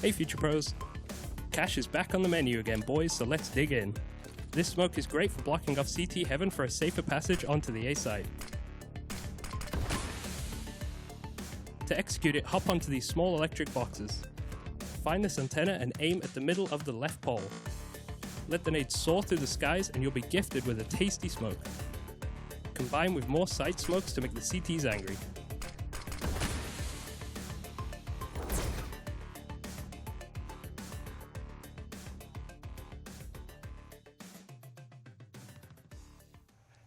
Hey Future Pros, Cash is back on the menu again boys, so let's dig in. This smoke is great for blocking off CT Heaven for a safer passage onto the A side. To execute it, hop onto these small electric boxes. Find this antenna and aim at the middle of the left pole. Let the nade soar through the skies and you'll be gifted with a tasty smoke. Combine with more side smokes to make the CTs angry.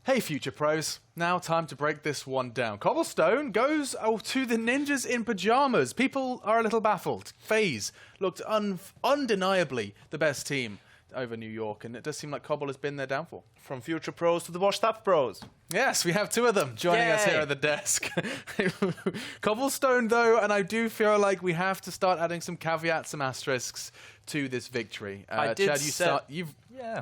Hey Future Pros, now time to break this one down. Cobblestone goes to the ninjas in pajamas. People are a little baffled. FaZe looked undeniably the best team over New York, and it does seem like Cobble has been their downfall. From Future Pros to the washed up pros. Yes, we have two of them joining us here at the desk. Cobblestone, though, and I do feel like we have to start adding some caveats, some asterisks to this victory. Chad,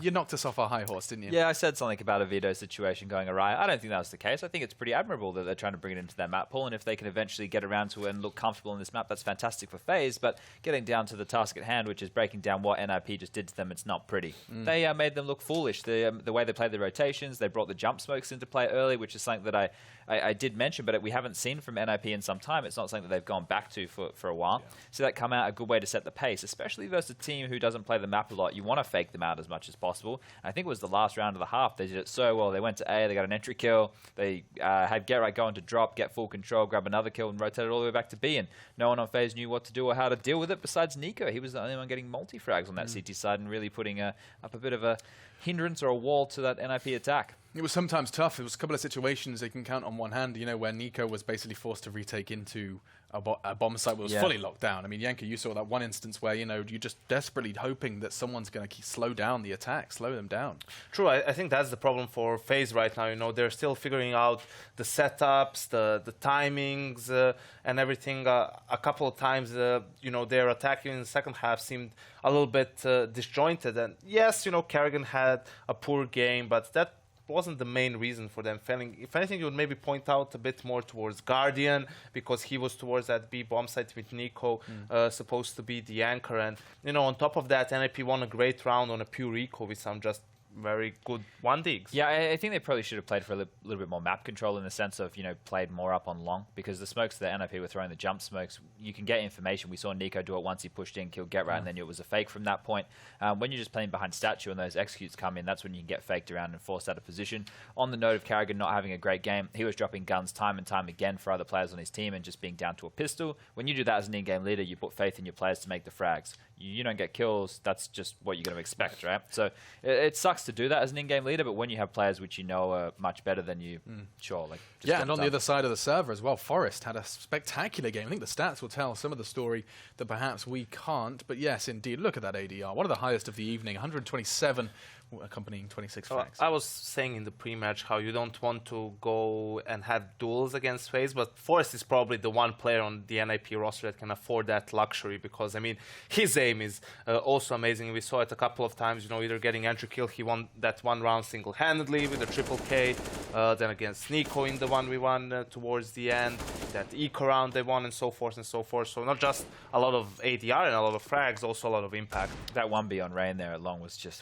you knocked us off our high horse, didn't you? Yeah, I said something about a veto situation going awry. I don't think that was the case. I think it's pretty admirable that they're trying to bring it into their map pool, and if they can eventually get around to it and look comfortable in this map, that's fantastic for FaZe, but getting down to the task at hand, which is breaking down what NiP just did to them, it's not pretty. They made them look foolish. The way they played the rotations, they brought the jump smokes into play early, which is something that I did mention, but we haven't seen from NiP in some time. It's not something that they've gone back to for a while. Yeah. So that come out a good way to set the pace, especially versus a team who doesn't play the map a lot. You want to fake them out as much as possible. I think it was the last round of the half. They did it so well. They went to A, they got an entry kill. They had Garrett go into drop, get full control, grab another kill, and rotate it all the way back to B. And no one on FaZe knew what to do or how to deal with it besides Nico. He was the only one getting multi-frags on that CT side and really putting up a bit of a hindrance or a wall to that NiP attack. It was sometimes tough. There was a couple of situations they can count on one hand, where Nico was basically forced to retake into a bomb site that was fully locked down. I mean, Yanka, you saw that one instance where, you're just desperately hoping that someone's going to slow down the attack, slow them down. True, I think that's the problem for FaZe right now. They're still figuring out the setups, the timings, and everything. A couple of times, their attacking in the second half seemed a little bit disjointed. And yes, Kerrigan had a poor game, but that wasn't the main reason for them failing. If anything, you would maybe point out a bit more towards Guardian, because he was towards that B bomb site with Nikko, supposed to be the anchor. And, on top of that, NiP won a great round on a pure eco with some just very good one digs. Yeah, I think they probably should have played for a little bit more map control in the sense of, played more up on long, because the smokes that NiP were throwing, the jump smokes, you can get information. We saw Nico do it once, he pushed in, killed Garrett, and then it was a fake from that point. When you're just playing behind statue and those executes come in, that's when you can get faked around and forced out of position. On the note of Kerrigan not having a great game, he was dropping guns time and time again for other players on his team and just being down to a pistol. When you do that as an in-game leader, you put faith in your players to make the frags. You don't get kills, that's just what you're going to expect, right? So it sucks to do that as an in-game leader, but when you have players which are much better than you, sure. Yeah, and on the other side of the server as well, Forest had a spectacular game. I think the stats will tell some of the story that perhaps we can't, but yes, indeed, look at that ADR. One of the highest of the evening, 127, accompanying 26 frags. I was saying in the pre-match how you don't want to go and have duels against FaZe, but Forest is probably the one player on the NiP roster that can afford that luxury, because, his aim is also amazing. We saw it a couple of times, either getting entry kill, he won that one round single-handedly with a triple K, then against Nico in the 1v1 towards the end, that eco round they won, and so forth and so forth. So not just a lot of ADR and a lot of frags, also a lot of impact. That 1B on Rain there at long was just,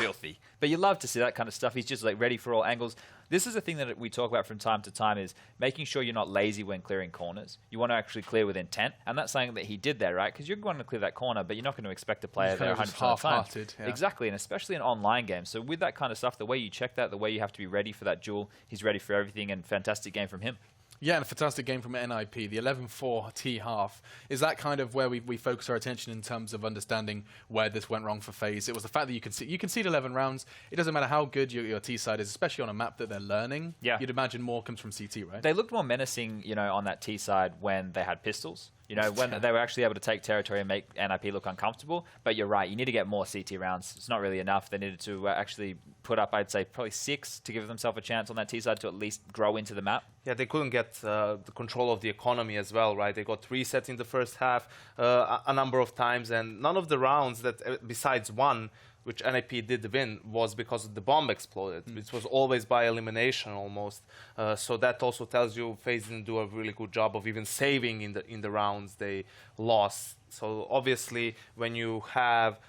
filthy. But you love to see that kind of stuff. He's just ready for all angles. This is a thing that we talk about from time to time, is making sure you're not lazy when clearing corners. You want to actually clear with intent, and that's something that he did there, right? Because you're going to clear that corner, but you're not going to expect a player there 100% of the time. Yeah. Exactly, and especially in online games. So with that kind of stuff, the way you check that, the way you have to be ready for that duel, he's ready for everything, and fantastic game from him. Yeah, and a fantastic game from NiP. The 11-4 T-half. Is that kind of where we focus our attention in terms of understanding where this went wrong for FaZe? It was the fact that you concede 11 rounds. It doesn't matter how good your T-side is, especially on a map that they're learning. Yeah. You'd imagine more comes from CT, right? They looked more menacing, on that T-side when they had pistols. When they were actually able to take territory and make NiP look uncomfortable. But you're right, you need to get more CT rounds. It's not really enough. They needed to actually put up, I'd say, probably 6 to give themselves a chance on that T side to at least grow into the map. Yeah, they couldn't get the control of the economy as well, right? They got resets in the first half a number of times, and none of the rounds that, besides one, which NiP did win, was because the bomb exploded. It was always by elimination almost. So that also tells you FaZe didn't do a really good job of even saving in the rounds they lost. So obviously, when you have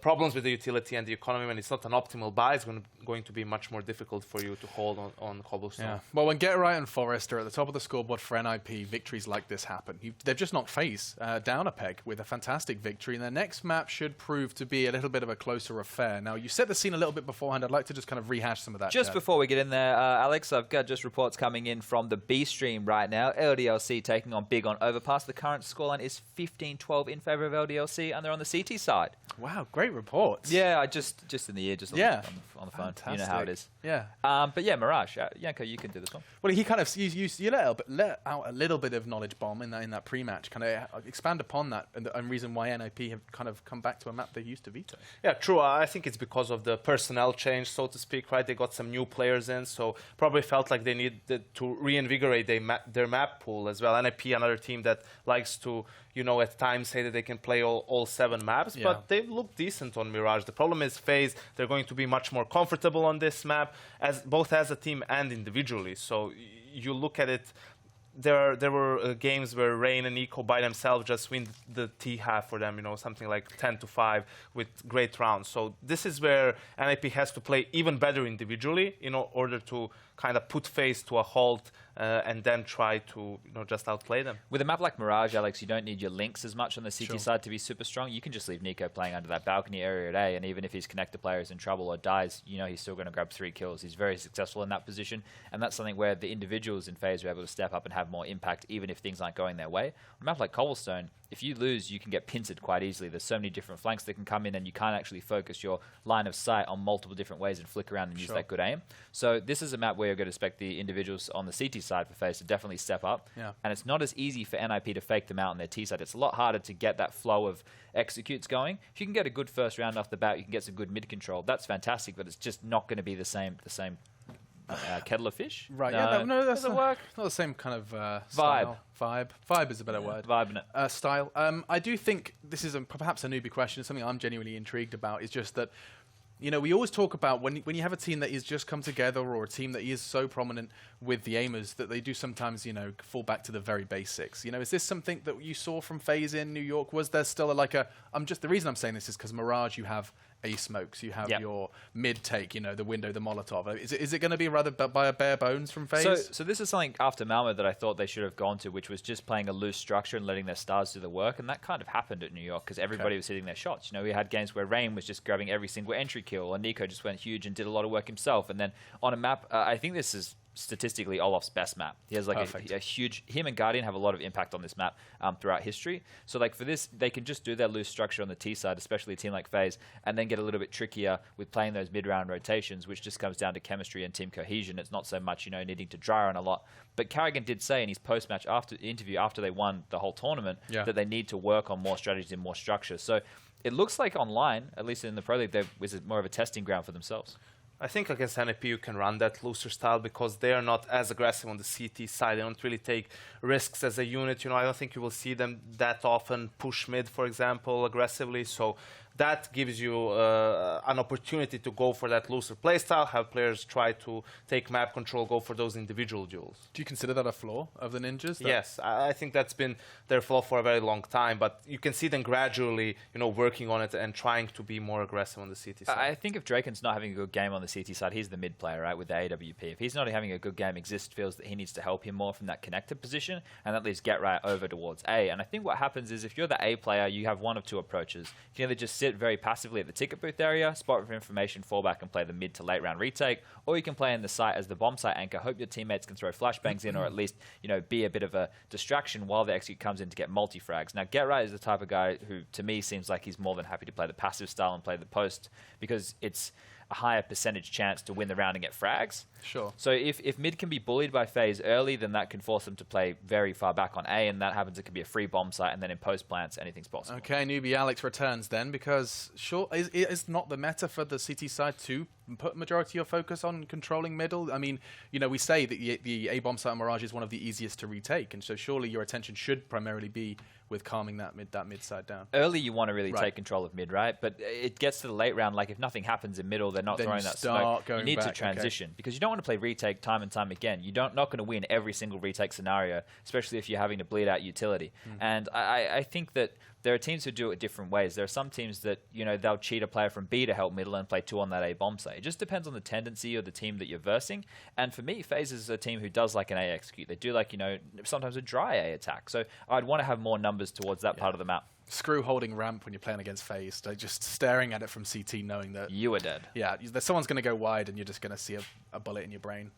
problems with the utility and the economy, when it's not an optimal buy, it's going to be much more difficult for you to hold on Cobblestone. Yeah. Well, when Garrett and Forrest are at the top of the scoreboard for NiP, victories like this happen. They've just knocked FaZe down a peg with a fantastic victory, and their next map should prove to be a little bit of a closer affair. Now, you set the scene a little bit beforehand. I'd like to just kind of rehash some of that. Just before we get in there, Alex, I've got just reports coming in from the B stream right now. LDLC taking on Big on Overpass. The current scoreline is 15-12 in favor of LDLC, and they're on the CT side. Wow, great reports. Yeah, I just in the ear, just on the phone. Fantastic. You know how it is. Yeah. But yeah, Mirage, Yanko, you can do this one. Well, he kind of you let out a little bit of knowledge bomb in that pre-match. Kind of expand upon that and reason why NiP have kind of come back to a map they used to veto. Yeah, true. I think it's because of the personnel change, so to speak. Right, they got some new players in, so probably felt like they needed to reinvigorate their map pool as well. NiP, another team that likes to, at times say that they can play all 7 maps, but they look decent on Mirage. The problem is FaZe, they're going to be much more comfortable on this map, both as a team and individually. So you look at it, there were games where Rain and Nikko by themselves just win the T half for them, something like 10-5 with great rounds. So this is where NiP has to play even better individually in order to kind of put FaZe to a halt and then try to just outplay them. With a map like Mirage, Alex, you don't need your links as much on the CT side to be super strong. You can just leave Nikko playing under that balcony area at A, and even if his connector player is in trouble or dies, he's still going to grab 3 kills. He's very successful in that position, and that's something where the individuals in FaZe are able to step up and have more impact, even if things aren't going their way. On a map like Cobblestone, if you lose, you can get pincered quite easily. There's so many different flanks that can come in, and you can't actually focus your line of sight on multiple different ways and flick around and use that good aim. So this is a map where you're going to expect the individuals on the CT side for FaZe to definitely step up. Yeah. And it's not as easy for NiP to fake them out on their T side. It's a lot harder to get that flow of executes going. If you can get a good first round off the bat, you can get some good mid control. That's fantastic, but it's just not going to be the same kettle of fish. Right, no, that's not the same kind of style. Vibe is a better word. Vibe in it. Style. I do think this is perhaps a newbie question. Something I'm genuinely intrigued about is just that, we always talk about when you have a team that is just come together, or a team that is so prominent with the aimers, that they do sometimes, fall back to the very basics. Is this something that you saw from FaZe in New York? Was there still the reason I'm saying this is because Mirage, you have A smokes, you have your mid take, the window, the Molotov. Is it going to be rather by a bare bones from FaZe? So this is something after Malmo that I thought they should have gone to, which was just playing a loose structure and letting their stars do the work, and that kind of happened at New York because everybody was hitting their shots. We had games where Rain was just grabbing every single entry kill, and Nico just went huge and did a lot of work himself. And then on a map, I think this is statistically Olaf's best map. He has a huge, him and Guardian have a lot of impact on this map throughout history. So for this, they can just do their loose structure on the T side, especially a team like FaZe, and then get a little bit trickier with playing those mid-round rotations, which just comes down to chemistry and team cohesion. It's not so much, needing to dry run a lot. But Kerrigan did say in his post-match interview after they won the whole tournament that they need to work on more strategies and more structure. So it looks like online, at least in the Pro League, this is more of a testing ground for themselves. I think against NiP you can run that looser style because they are not as aggressive on the CT side. They don't really take risks as a unit. I don't think you will see them that often push mid, for example, aggressively. So that gives you an opportunity to go for that looser playstyle, have players try to take map control, go for those individual duels. Do you consider that a flaw of the Ninjas? Yes, I think that's been their flaw for a very long time, but you can see them gradually, working on it and trying to be more aggressive on the CT side. I think if Drakken's not having a good game on the CT side, he's the mid player, right, with the AWP. If he's not having a good game, Exist feels that he needs to help him more from that connector position, and that leaves Get Right over towards A. And I think what happens is if you're the A player, you have one of two approaches. You can either just sit very passively at the ticket booth area, spot for information, fall back and play the mid to late round retake, or you can play in the site as the bomb site anchor, hope your teammates can throw flashbangs in, or at least be a bit of a distraction while the execute comes in to get multi-frags. Now Get Right is the type of guy who to me seems like he's more than happy to play the passive style and play the post because it's a higher percentage chance to win the round and get frags. Sure. So if mid can be bullied by FaZe early, then that can force them to play very far back on A, and that happens, it could be a free bomb site, and then in post plants, anything's possible. Okay, newbie Alex returns then, because is not the meta for the CT side to put majority of focus on controlling middle? I mean, we say that the A bomb site on Mirage is one of the easiest to retake, and so surely your attention should primarily be with calming that mid side down. Early, you want to really take control of mid, right? But it gets to the late round, like if nothing happens in middle, then they're not Then throwing you that start smoke. going You need back, to okay. transition because you don't want to play retake time and time again. You're not going to win every single retake scenario, especially if you're having to bleed out utility. And I think that there are teams who do it different ways. There are some teams that, you know, they'll cheat a player from B to help middle and play 2 on that A bomb site. It just depends on the tendency of the team that you're versing. And for me, FaZe is a team who does like an A execute. They do like, you know, sometimes a dry A attack. So I'd want to have more numbers towards that part of the map. Screw holding ramp when you're playing against FaZe. They're just staring at it from CT, knowing that You are dead. yeah, someone's going to go wide, and you're just going to see a bullet in your brain.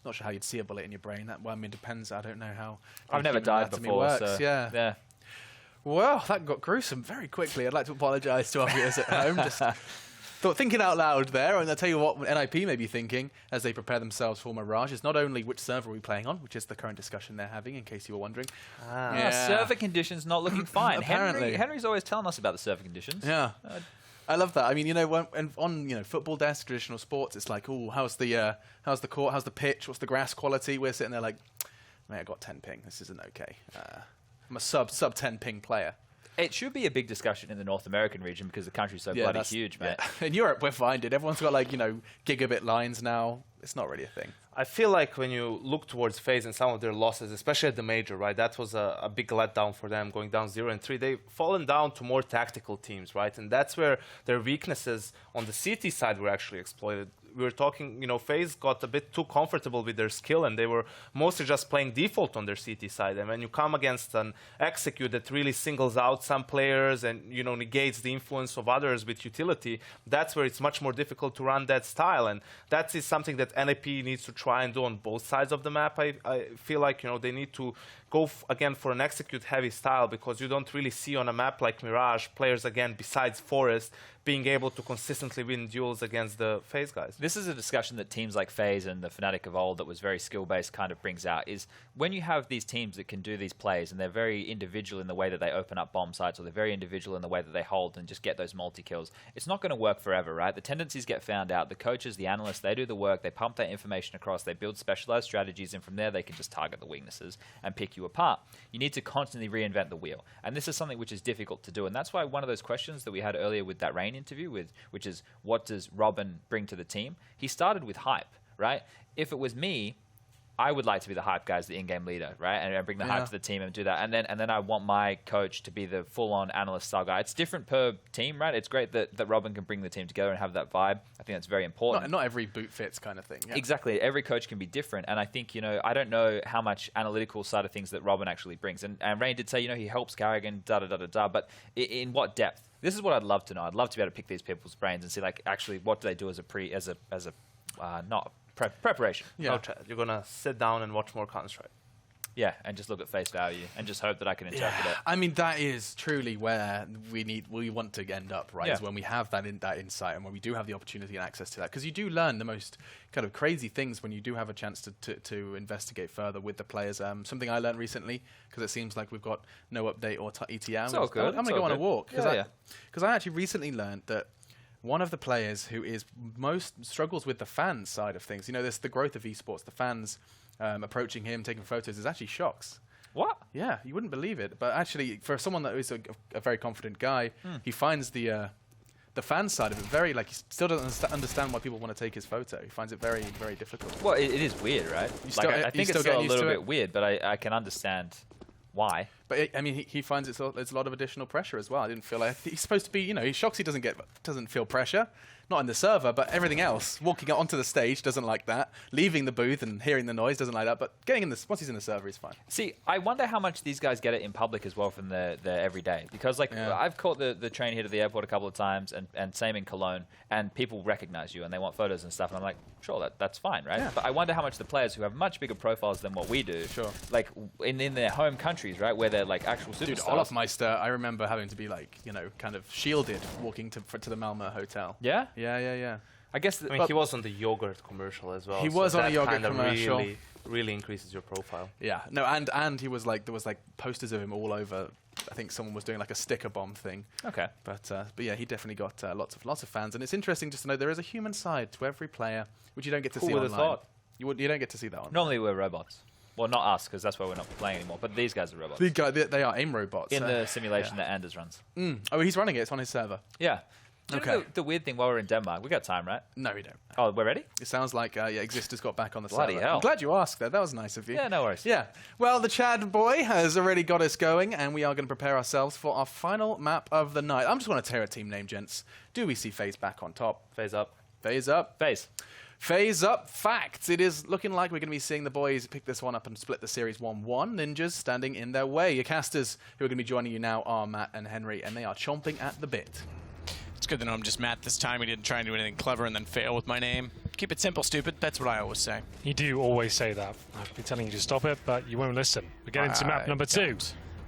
Not sure how you'd see a bullet in your brain. That, well, I mean, it depends. I don't know how. I've never died anatomy before, works. so yeah. Well, that got gruesome very quickly. I'd like to apologise to our viewers at home. Just thinking out loud there, and I'll tell you what NiP may be thinking as they prepare themselves for Mirage is not only which server are we playing on, which is the current discussion they're having, in case you were wondering. Server conditions not looking fine. Apparently. Henry's always telling us about the server conditions. Yeah. I love that. I mean, you know, on football desks, traditional sports, it's like, oh, how's the court, how's the pitch, what's the grass quality? We're sitting there like, mate, I got 10 ping. This isn't okay. I'm a sub 10 ping player. It should be a big discussion in the North American region because the country's so bloody huge, mate. Yeah. In Europe, we're fine, dude. Everyone's got like, you know, gigabit lines now. It's not really a thing. I feel like when you look towards FaZe and some of their losses, especially at the major, right, that was a big letdown for them, going down 0-3. They've fallen down to more tactical teams, right? And that's where their weaknesses on the CT side were actually exploited. We were talking, you know, FaZe got a bit too comfortable with their skill, and they were mostly just playing default on their CT side. And when you come against an execute that really singles out some players and, you know, negates the influence of others with utility, that's where it's much more difficult to run that style. And that is something that NiP needs to try and do on both sides of the map. I feel like, you know, they need to go again for an execute heavy style, because you don't really see on a map like Mirage players, again, besides Forest, being able to consistently win duels against the FaZe guys. This is a discussion that teams like FaZe and the Fnatic of old that was very skill-based kind of brings out, is when you have these teams that can do these plays and they're very individual in the way that they open up bomb sites, or they're very individual in the way that they hold and just get those multi-kills, it's not going to work forever, right? The tendencies get found out. The coaches, the analysts, they do the work, they pump that information across, they build specialized strategies, and from there they can just target the weaknesses and pick you apart. You need to constantly reinvent the wheel. And this is something which is difficult to do. And that's why one of those questions that we had earlier with that Rain interview, which is, what does Robin bring to the team? He started with hype, right? If it was me, I would like to be the hype guy as the in-game leader, right? And bring the hype to the team and do that. And then I want my coach to be the full-on analyst style guy. It's different per team, right? It's great that Robin can bring the team together and have that vibe. I think that's very important. Not every boot fits kind of thing. Yeah. Exactly. Every coach can be different. And I think, you know, I don't know how much analytical side of things that Robin actually brings. And Rain did say, you know, he helps Kerrigan, da-da-da-da-da. But in what depth? This is what I'd love to know. I'd love to be able to pick these people's brains and see, like, actually, what do they do as preparation. Yeah. No, you're going to sit down and watch more Counter-Strike. Yeah, and just look at face value and just hope that I can interpret it. I mean, that is truly where we want to end up, right? Is when we have that insight, and when we do have the opportunity and access to that. Because you do learn the most kind of crazy things when you do have a chance to investigate further with the players. Something I learned recently, because it seems like we've got no update or ETM. It's all good. I'm going to go on a walk. Because I actually recently learned that one of the players who is most struggles with the fans side of things, you know, there's the growth of esports, the fans approaching him, taking photos, is actually Shox. What? Yeah, you wouldn't believe it. But actually, for someone that is a very confident guy, he finds the fan side of it very, like, he still doesn't understand why people want to take his photo. He finds it very, very difficult. Well, it is weird, right? I think it's still a little bit weird, but I can understand why. But I mean, he finds it's a lot of additional pressure as well. I didn't feel like he's supposed to be, you know, Shoxy doesn't feel pressure, not in the server, but everything else. Walking onto the stage doesn't like that. Leaving the booth and hearing the noise doesn't like that. But getting in this, once he's in the server, he's fine. See, I wonder how much these guys get it in public as well from the everyday, because like I've caught the train here to the airport a couple of times, and same in Cologne, and people recognize you and they want photos and stuff, and I'm like, sure, that's fine, right? Yeah. But I wonder how much the players who have much bigger profiles than what we do, like in their home countries, right, where they're like actual superstars. Dude, Olafmeister, I remember having to be like, you know, kind of shielded walking to the Malmö hotel. Yeah? Yeah. I guess I mean, he was on the yogurt commercial as well. He was on a yogurt commercial. Really increases your profile. Yeah. No, and he was like, there was like posters of him all over. I think someone was doing like a sticker bomb thing. Okay. But yeah, he definitely got lots of fans, and it's interesting just to know there is a human side to every player, which you don't get to see online. Who would have thought? You don't get to see that one. Normally we're robots. Well, not us, because that's why we're not playing anymore. But these guys are robots. They are aim robots. In the simulation that Anders runs. Oh, he's running it. It's on his server. Yeah. Do you know the weird thing while we're in Denmark, we got time, right? No, we don't. Oh, we're ready? It sounds like Existor's got back on the Bloody server. hell. I'm glad you asked, though. That was nice of you. Yeah, no worries. Yeah. Well, the Chad boy has already got us going, and we are going to prepare ourselves for our final map of the night. I'm just going to tear a team name, gents. Do we see FaZe back on top? FaZe up. FaZe up. FaZe. FaZe up. Facts. It is looking like we're going to be seeing the boys pick this one up and split the series 1-1. Ninjas standing in their way. Your casters who are going to be joining you now are Matt and Henry, and they are chomping at the bit. It's good to know I'm just Matt this time. He didn't try and do anything clever and then fail with my name. Keep it simple, stupid. That's what I always say. You do always say that. I've been telling you to stop it, but you won't listen. We're getting to map number 2.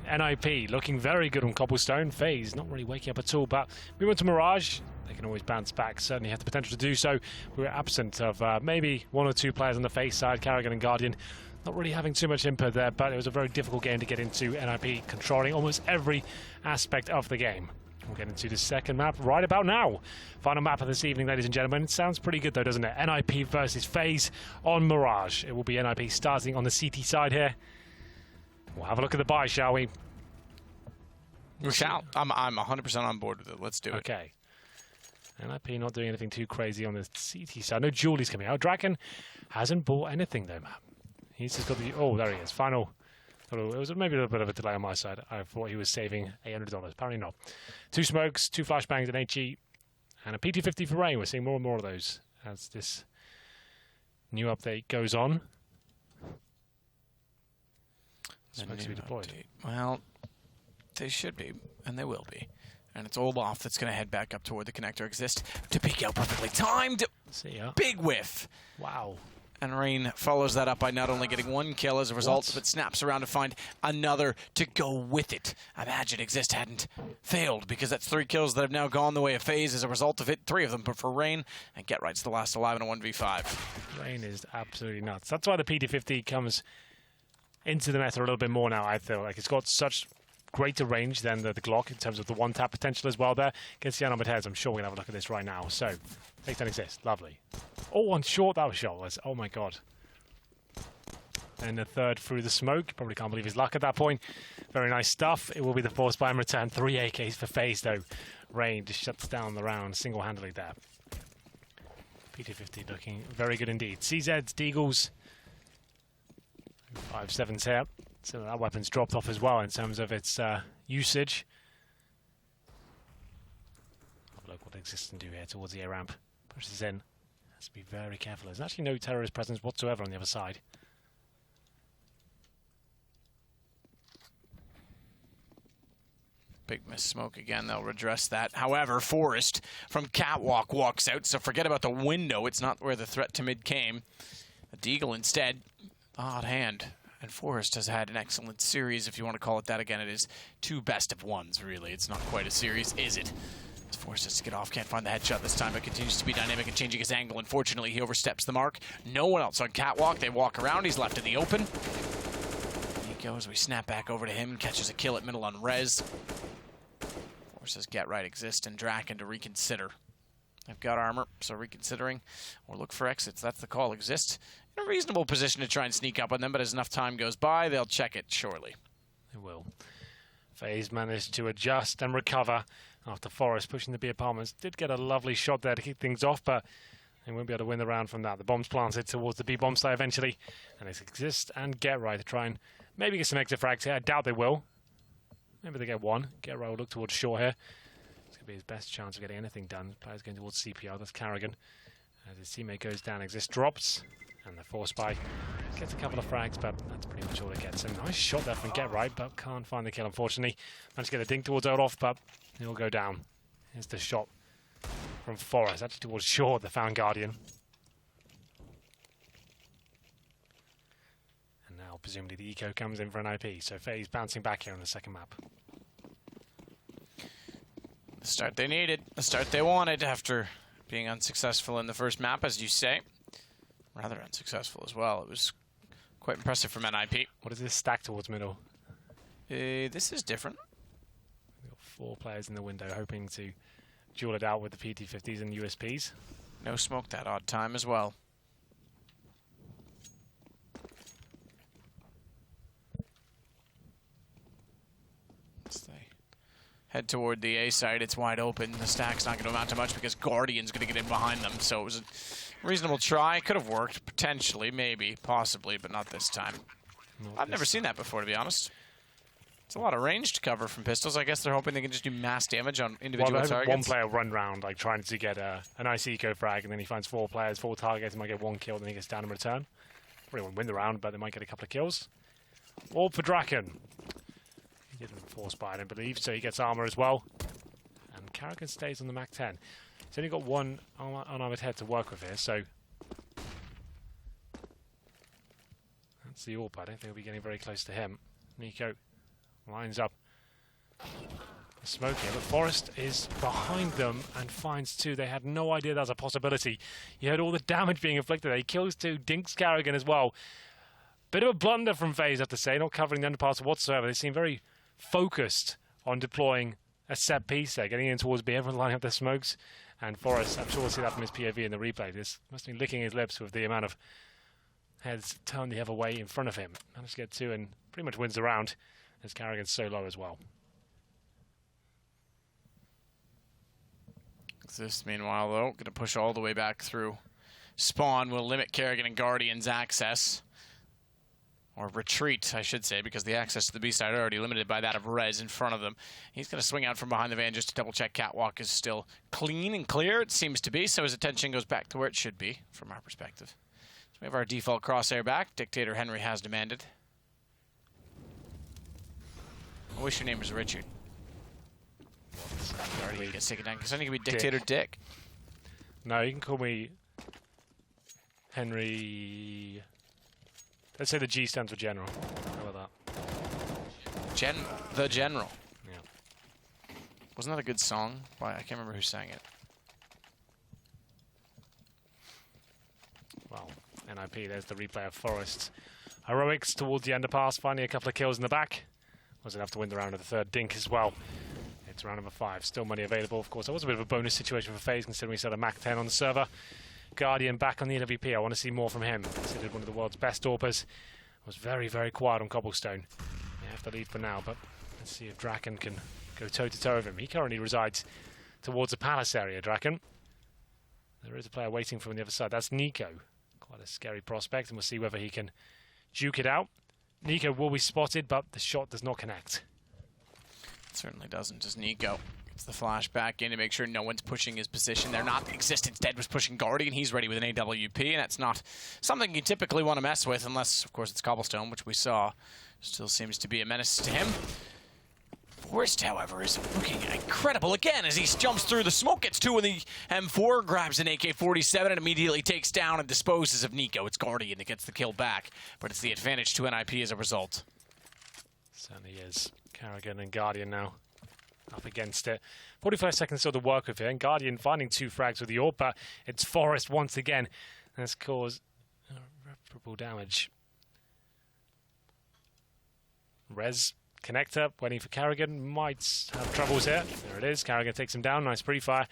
NiP looking very good on cobblestone. FaZe not really waking up at all, but we went to Mirage. They can always bounce back, certainly have the potential to do so. We were absent of maybe 1 or 2 players on the FaZe side, Kerrigan and Guardian. Not really having too much input there, but it was a very difficult game to get into. NiP controlling almost every aspect of the game. We'll get into the second map right about now. Final map of this evening, ladies and gentlemen. It sounds pretty good though, doesn't it? NiP versus FaZe on Mirage. It will be NiP starting on the CT side here. We'll have a look at the buy, shall we? We shall. I'm 100% on board with it. Let's do it. Okay. NiP not doing anything too crazy on the CT side. No Julie's coming out. Drakken hasn't bought anything though, Matt. He's just got the... Oh, there he is. Final... It was maybe a little bit of a delay on my side. I thought he was saving $800. Apparently not. 2 smokes, 2 flashbangs, an HE, and a PT50 for Rain. We're seeing more and more of those as this new update goes on. Smokes to be deployed. Well, they should be, and they will be. And it's Olaf that's going to head back up toward the connector exist to peek out perfectly timed. See ya. Big whiff. Wow. And Rain follows that up by not only getting 1 kill as a result, but snaps around to find another to go with it. Imagine Exist hadn't failed, because that's 3 kills that have now gone the way of FaZe as a result of it. 3 of them, but for Rain, and Get Right's the last alive in a 1v5. Rain is absolutely nuts. That's why the PT50 comes into the meta a little bit more now, I feel. Like it's got such greater range than the Glock in terms of the one-tap potential as well there. Against the unarmored heads, I'm sure we're going to have a look at this right now. So, Take don't exist. Lovely. Oh, on short, that was shotless. Oh my god. And the third through the smoke. Probably can't believe his luck at that point. Very nice stuff. It will be the force buy in return. 3 AKs for FaZe though. Rain just shuts down the round single-handedly there. PT50 looking very good indeed. CZs, Deagles. 5-7s here. So that weapon's dropped off as well in terms of its usage. Have a look what Exist can do here towards the A ramp. Pushes in. Has to be very careful. There's actually no terrorist presence whatsoever on the other side. Big miss smoke again. They'll redress that. However, Forest from Catwalk walks out, so forget about the window. It's not where the threat to mid came. A Deagle instead. Odd hand. And Forest has had an excellent series, if you want to call it that. Again, it is 2 best of 1s, really. It's not quite a series, is it? Forced us to get off, can't find the headshot this time, but continues to be dynamic and changing his angle. Unfortunately, he oversteps the mark. No one else on Catwalk. They walk around. He's left in the open. Nico, as we snap back over to him, catches a kill at middle on Rez. Forces Get Right Exist and Drakken to reconsider. They've got armor, so reconsidering or look for exits. That's the call. Exist in a reasonable position to try and sneak up on them, but as enough time goes by, they'll check it shortly. They will. FaZe managed to adjust and recover after Forest pushing the B apartments. Did get a lovely shot there to kick things off, but they won't be able to win the round from that. The bomb's planted towards the B bomb site eventually, and it's Exist and Get Right to try and maybe get some exit frags here. I doubt they will. Maybe they get 1. Get Right will look towards short here. It's going to be his best chance of getting anything done. Player's going towards CPR. That's Kerrigan. As his teammate goes down, Exist drops. And the force buy gets a couple of frags, but that's pretty much all it gets. A nice shot there from Get Right, but can't find the kill, unfortunately. Managed to get a dink towards Olaf, but he'll go down. Here's the shot from Forest, actually towards short, the found Guardian. And now, presumably, the eco comes in for an IP, so FaZe bouncing back here on the second map. The start they needed, the start they wanted after being unsuccessful in the first map, as you say. Rather unsuccessful as well. It was quite impressive from NiP. What is this stack towards middle? This is different. We've got 4 players in the window hoping to duel it out with the PT50s and USPs. No smoke that odd time as well. As they head toward the A side. It's wide open. The stack's not going to amount to much because Guardian's going to get in behind them. So it was a reasonable try. Could have worked, potentially, maybe, possibly, but not this time. I've never seen that before, to be honest. It's a lot of ranged cover from pistols. I guess they're hoping they can just do mass damage on individual targets. One player run round, like trying to get a nice eco frag, and then he finds 4 players, 4 targets, he might get 1 kill, then he gets down in return. Probably won't win the round, but they might get a couple of kills. Orb for Drakken. He didn't force by, I don't believe, so he gets armor as well. And Kerrigan stays on the Mac 10. He's only got 1 unarmored head to work with here, so that's the Orb. I don't think we'll be getting very close to him. Nico lines up the smoke here, but Forest is behind them and finds 2. They had no idea that was a possibility. You heard all the damage being inflicted. He kills 2, dinks Kerrigan as well. Bit of a blunder from FaZe, I have to say, not covering the underpass whatsoever. They seem very focused on deploying a set piece there, getting in towards B, everyone lining up their smokes. And Forest, I'm sure we'll see that from his POV in the replay. This must be licking his lips with the amount of heads turned the other way in front of him. Managed to get 2 and pretty much wins the round. As Kerrigan's so low as well. This, meanwhile, though, going to push all the way back through. Spawn will limit Kerrigan and Guardian's access. Or retreat, I should say, because the access to the B side are already limited by that of Rez in front of them. He's going to swing out from behind the van just to double-check Catwalk is still clean and clear. It seems to be, so his attention goes back to where it should be, from our perspective. So we have our default crosshair back. Dictator Henry has demanded. I wish your name was Richard. Guardian gets taken down, because I think it could be Dictator Dick. No, you can call me Henry. Let's say the G stands for General. How about that? The General. Yeah. Wasn't that a good song? Why, I can't remember who sang it. Well, NiP, there's the replay of Forest. Heroics towards the underpass, finding a couple of kills in the back. Was enough to win the round of the 3rd dink as well. It's round number 5. Still money available, of course. That was a bit of a bonus situation for FaZe, considering we set a Mac 10 on the server. Guardian back on the AWP. I want to see more from him. Considered one of the world's best Orbis. Was very, very quiet on Cobblestone. They have the lead for now, but let's see if Drakken can go toe-to-toe with him. He currently resides towards the Palace area, Drakken. There is a player waiting for him on the other side. That's Nico. Quite a scary prospect, and we'll see whether he can duke it out. Nico will be spotted, but the shot does not connect. It certainly doesn't. Just Nico gets the flash back in to make sure no one's pushing his position. They're not. Existence Dead was pushing Guardian. He's ready with an AWP, and that's not something you typically want to mess with, unless, of course, it's Cobblestone, which we saw. Still seems to be a menace to him. Forrest, however, is looking incredible again as he jumps through the smoke, gets 2 in the M4, grabs an AK-47, and immediately takes down and disposes of Nico. It's Guardian that gets the kill back, but it's the advantage to NiP as a result. Certainly is. Kerrigan and Guardian now up against it. 45 seconds still to work with here, and Guardian finding 2 frags with the Orb, but it's Forest once again. That's caused irreparable damage. Rez connector, waiting for Kerrigan, might have troubles here. There it is, Kerrigan takes him down, nice pre-fire,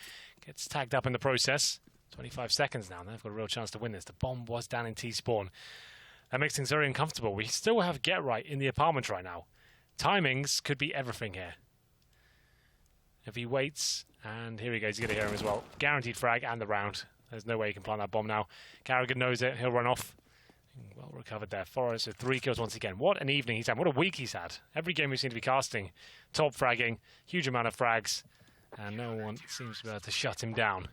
gets tagged up in the process. 25 seconds now, and they've got a real chance to win this. The bomb was down in T-spawn. That makes things very uncomfortable. We still have Get Right in the apartment right now. Timings could be everything here. If he waits, and here he goes, he's going to hear him as well. Guaranteed frag and the round. There's no way he can plant that bomb now. Kerrigan knows it, he'll run off. Well recovered there. Forrest with 3 kills once again. What an evening he's had. What a week he's had. Every game we seem to be casting. Top fragging. Huge amount of frags. And no one seems to be able to shut him down.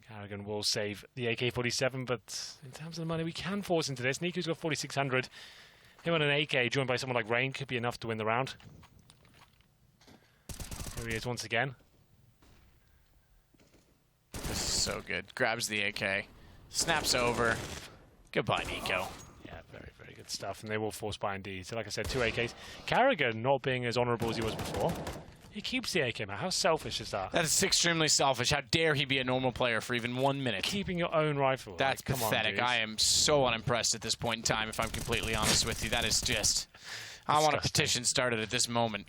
Kerrigan will save the AK-47, but in terms of the money we can force into this. Nico's got 4,600. Him on an AK joined by someone like Rain could be enough to win the round. Here he is once again. This is so good. Grabs the AK. Snaps over. Goodbye, Nico. Yeah, very, very good stuff. And they will force buy indeed. So like I said, 2 AKs. Kerrigan not being as honourable as he was before. He keeps the AK, man. How selfish is that? That is extremely selfish. How dare he be a normal player for even 1 minute? Keeping your own rifle. That's like, pathetic. I am so unimpressed at this point in time, if I'm completely honest with you. That is just... I want a petition started at this moment.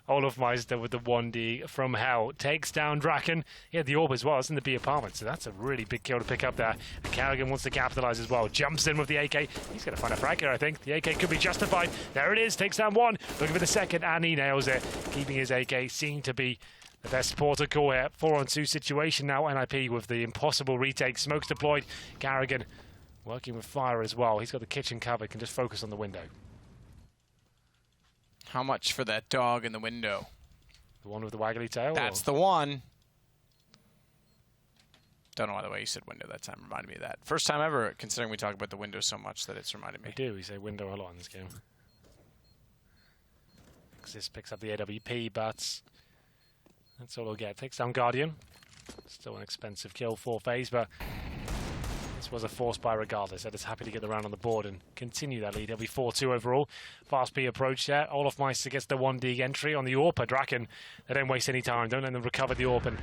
Olofmeister with the 1D from hell. Takes down Drakken. Yeah, the Orbis was in the B apartment, so that's a really big kill to pick up there. And Kerrigan wants to capitalize as well. Jumps in with the AK. He's going to find a frag here, I think. The AK could be justified. There it is. Takes down one. Looking for the second, and he nails it. Keeping his AK seemed to be the best Portico here. 4-on-2 situation now. NiP with the impossible retake. Smokes deployed. Kerrigan working with fire as well. He's got the kitchen covered. Can just focus on the window. How much for that dog in the window? The one with the waggly tail? That's the one. Don't know why the way you said window that time reminded me of that. First time ever, considering we talk about the window so much that it's reminded me. We do. We say window a lot in this game. This picks up the AWP, but that's all he'll get. Takes down Guardian. Still an expensive kill for FaZe, but this was a force buy regardless. They're just happy to get the round on the board and continue that lead. It'll be 4-2 overall. Fast B approach there. Olofmeister gets the 1D entry on the AWP. Drakken, they don't waste any time. Don't let them recover the AWP and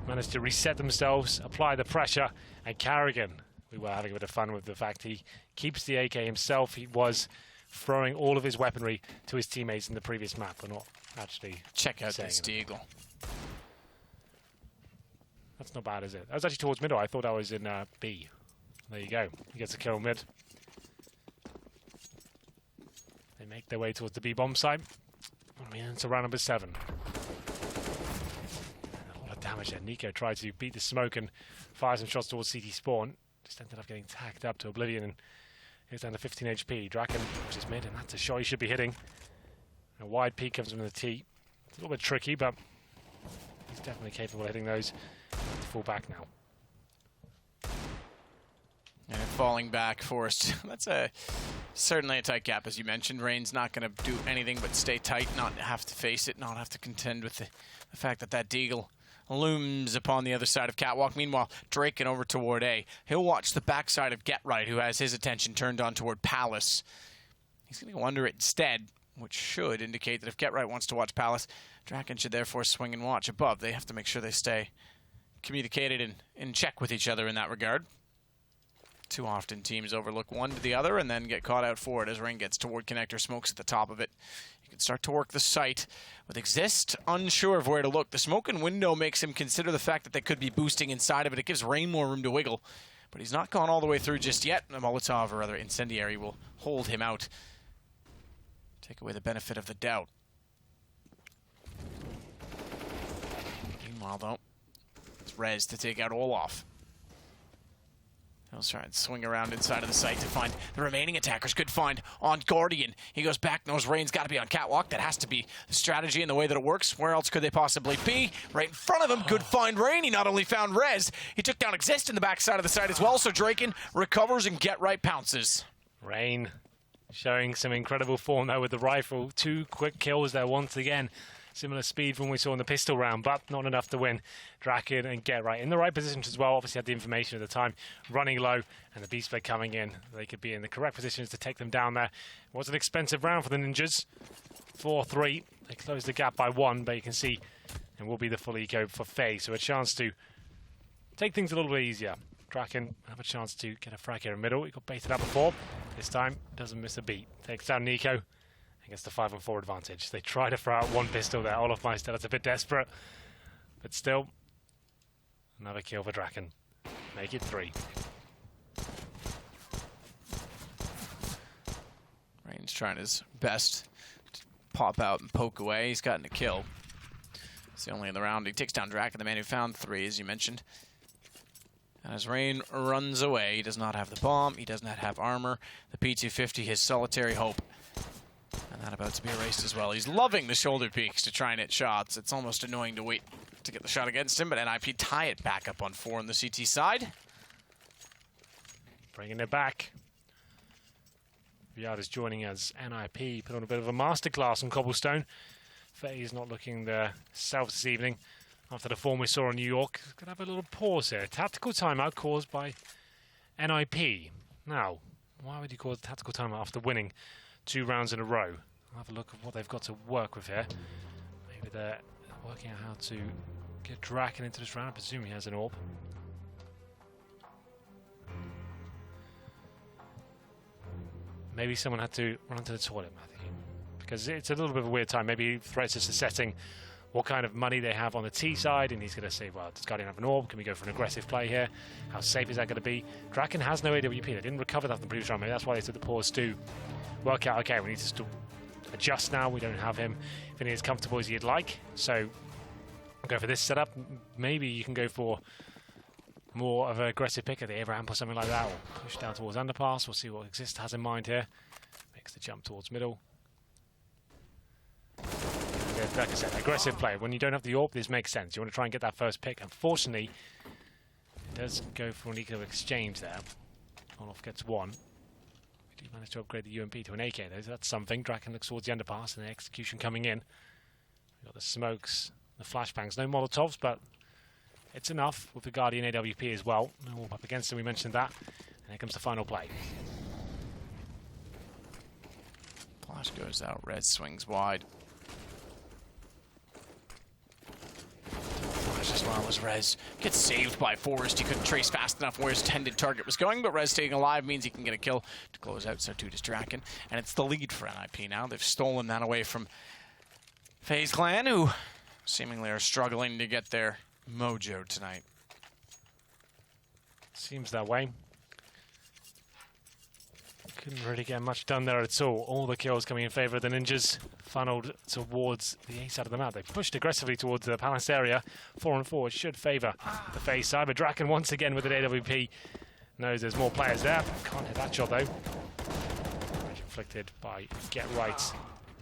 manage to reset themselves, apply the pressure. And Kerrigan, we were having a bit of fun with the fact he keeps the AK himself. He was throwing all of his weaponry to his teammates in the previous map. We're not actually check out this Deagle. That's not bad, is it? That was actually towards middle. I thought I was in B. There you go. He gets a kill mid. They make their way towards the B bomb site. I mean, it's round number 7. A lot of damage there. Nikko tried to beat the smoke and fire some shots towards CT spawn. Just ended up getting tagged up to oblivion and goes down to 15 HP. Drakken pushes mid, and that's a shot he should be hitting. A wide peek comes from the T. It's a little bit tricky, but he's definitely capable of hitting those. To fall back now. And falling back, forced. That's certainly a tight gap, as you mentioned. Rain's not going to do anything but stay tight, not have to face it, not have to contend with the fact that that Deagle looms upon the other side of Catwalk. Meanwhile, Draken over toward A. He'll watch the backside of Get Right, who has his attention turned on toward Palace. He's going to go under it instead, which should indicate that if Get Right wants to watch Palace, Draken should therefore swing and watch above. They have to make sure they stay communicated and in check with each other in that regard. Too often teams overlook one to the other and then get caught out for it as Rain gets toward connector, smokes at the top of it. You can start to work the site. With Exist, unsure of where to look. The smoke and window makes him consider the fact that they could be boosting inside of it. It gives Rain more room to wiggle, but he's not gone all the way through just yet. A Molotov, or rather Incendiary, will hold him out. Take away the benefit of the doubt. Meanwhile, though, Rez to take out Olaf. He'll try and swing around inside of the site to find the remaining attackers. Good find on Guardian. He goes back, knows Rain's got to be on Catwalk. That has to be the strategy and the way that it works. Where else could they possibly be? Right in front of him. Good find, Rain. He not only found Rez, he took down Exist in the backside of the site as well. So Draken recovers and Get Right pounces. Rain showing some incredible form there with the rifle. 2 quick kills there once again. Similar speed from what we saw in the pistol round, but not enough to win. Drakken and Get Right in the right positions as well. Obviously had the information at the time, running low, and the Beast Blade coming in. They could be in the correct positions to take them down there. It was an expensive round for the Ninjas. 4-3. They closed the gap by 1, but you can see it will be the full eco for FaZe. So a chance to take things a little bit easier. Drakken have a chance to get a frag here in the middle. He got baited up before. This time, doesn't miss a beat. Takes down Nico. Against the 5-on-4 advantage. They try to throw out one pistol there. Olofmeister, that's a bit desperate. But still, another kill for Drakken. Make it 3. Rain's trying his best to pop out and poke away. He's gotten a kill. It's the only in the round. He takes down Drakken, the man who found 3, as you mentioned. And as Rain runs away, he does not have the bomb. He does not have armor. The P250, his solitary hope. And that about to be erased as well. He's loving the shoulder peeks to try and hit shots. It's almost annoying to wait to get the shot against him, but NiP tie it back up on 4 on the CT side. Bringing it back. Riyadh is joining as NiP put on a bit of a masterclass on Cobblestone. FaZe not looking their self this evening after the form we saw in New York. Could have a little pause here. Tactical timeout caused by NiP. Now, why would you cause a tactical timeout after winning 2 rounds in a row? I'll have a look at what they've got to work with here. Maybe they're working out how to get Drakken into this round. I presume he has an orb. Maybe someone had to run to the toilet, Matthew. because it's a little bit of a weird time. Maybe Threats is assessing what kind of money they have on the T side, and he's going to say, well, does Guardian have an orb? Can we go for an aggressive play here? How safe is that going to be? Drakken has no AWP. They didn't recover that from the previous round. Maybe that's why they took the pause to work out, okay, we need to still adjust now. We don't have him feeling as comfortable as he'd like. So go for this setup. Maybe you can go for more of an aggressive pick at the ramp or something like that, or push down towards underpass. We'll see what Exist has in mind here. Makes the jump towards middle. Like I said, aggressive play. When you don't have the AWP, this makes sense. You want to try and get that first pick. Unfortunately, it does go for an eco exchange there. Olof gets one. We do manage to upgrade the UMP to an AK, though. So that's something. Drakken looks towards the underpass and the execution coming in. We've got the smokes, the flashbangs. No Molotovs, but it's enough with the Guardian AWP as well. No AWP up against him, we mentioned that. And here comes the final play. Flash goes out, Red swings wide. As well as Rez gets saved by Forrest. He couldn't trace fast enough where his intended target was going, but Rez staying alive means he can get a kill to close out, so too does Drakken. And it's the lead for NiP now. They've stolen that away from FaZe Clan, who seemingly are struggling to get their mojo tonight. Seems that way. Couldn't really get much done there at all. All the kills coming in favour of the Ninjas, funneled towards the A side of the map. They pushed aggressively towards the Palace area. 4-on-4 should favour the FaZe side, but Drakken once again with an AWP knows there's more players there. Can't hit that shot though. Afflicted by Get Right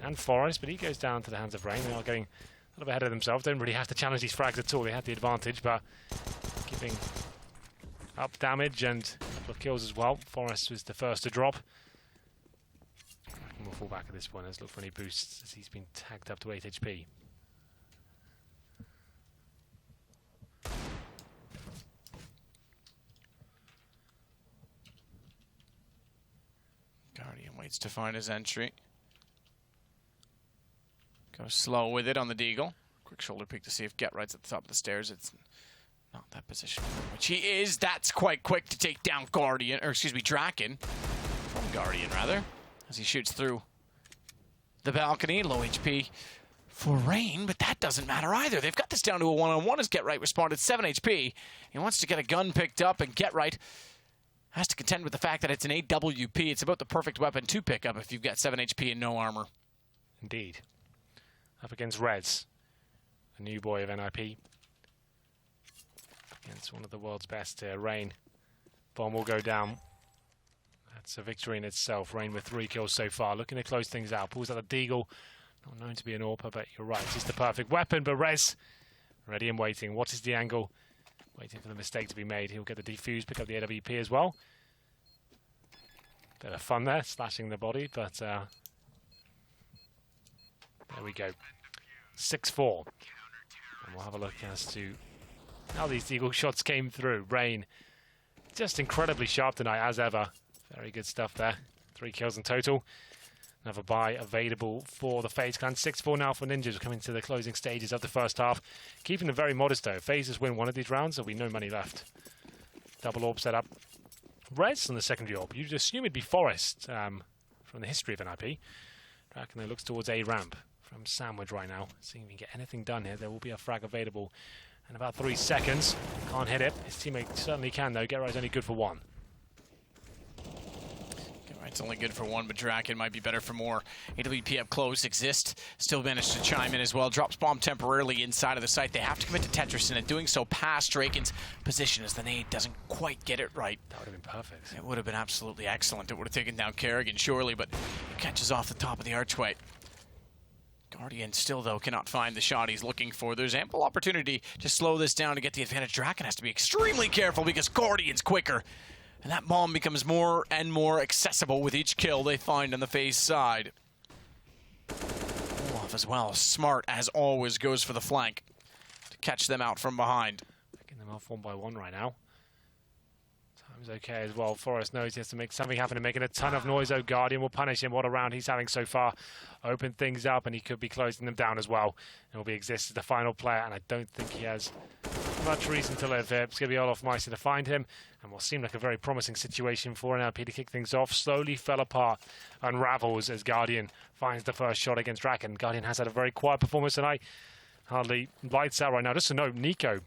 and Forrest, but he goes down to the hands of Rain. They are getting a little bit ahead of themselves. Don't really have to challenge these frags at all. They had the advantage, but giving up damage and a couple of kills as well. Forrest was the first to drop. We'll fall back at this point. Let's look for any boosts as he's been tagged up to 8 HP. Guardian waits to find his entry. Goes slow with it on the Deagle. Quick shoulder peek to see if Get Right's at the top of the stairs. It's not that position, which he is. That's quite quick to take down Guardian, or excuse me, Drakken. From Guardian, rather. As he shoots through the balcony. Low HP for Rain, but that doesn't matter either. They've got this down to a one-on-one as Get Right responded. 7 HP. He wants to get a gun picked up, and Get Right has to contend with the fact that it's an AWP. It's about the perfect weapon to pick up if you've got 7 HP and no armor. Indeed. Up against Reds, a new boy of NiP. Against one of the world's best, Rain. Bomb will go down. That's a victory in itself. Rain with 3 kills so far. Looking to close things out. Pulls out a Deagle. Not known to be an AWP, but you're right. It's the perfect weapon, but Rez ready and waiting. What is the angle? Waiting for the mistake to be made. He'll get the defuse, pick up the AWP as well. Bit of fun there, slashing the body, but there we go. 6-4. And we'll have a look as to how these Deagle shots came through. Rain just incredibly sharp tonight, as ever. Very good stuff there. 3 kills in total. Another buy available for the FaZe Clan. 6-4 now for Ninjas. We're coming to the closing stages of the first half. Keeping them very modest though. FaZe win one of these rounds, there'll be no money left. Double AWP set up. Reds on the secondary AWP. You'd assume it'd be Forrest from the history of NiP. Drakken looks towards A ramp from Sandwich right now. Seeing if he can get anything done here. There will be a frag available in about 3 seconds. Can't hit it. His teammate certainly can though. Get Right's only good for 1. It's only good for 1, but Drakken might be better for more. AWP up close. Exist still managed to chime in as well. Drops bomb temporarily inside of the site. They have to commit to Tetris, and doing so past Draken's position as the nade doesn't quite get it right. That would have been perfect. It would have been absolutely excellent. It would have taken down Kerrigan, surely, but it catches off the top of the archway. Guardian still, though, cannot find the shot he's looking for. There's ample opportunity to slow this down to get the advantage. Drakken has to be extremely careful because Guardian's quicker. And that bomb becomes more and more accessible with each kill they find on the FaZe side. Olaf as well, smart as always, goes for the flank to catch them out from behind. Picking them off 1 by 1 right now. Time's okay as well. Forest knows he has to make something happen and making a ton of noise. Oh, Guardian will punish him. What a round he's having so far. Open things up, and he could be closing them down as well. And will be Exist as the final player, and I don't think he has much reason to live here. It's going to be Olaf Mais to find him, and what seemed like a very promising situation for NiP to kick things off. Slowly fell apart, unravels as Guardian finds the first shot against Drakken. Guardian has had a very quiet performance tonight. Hardly lights out right now. Just to note, Nico,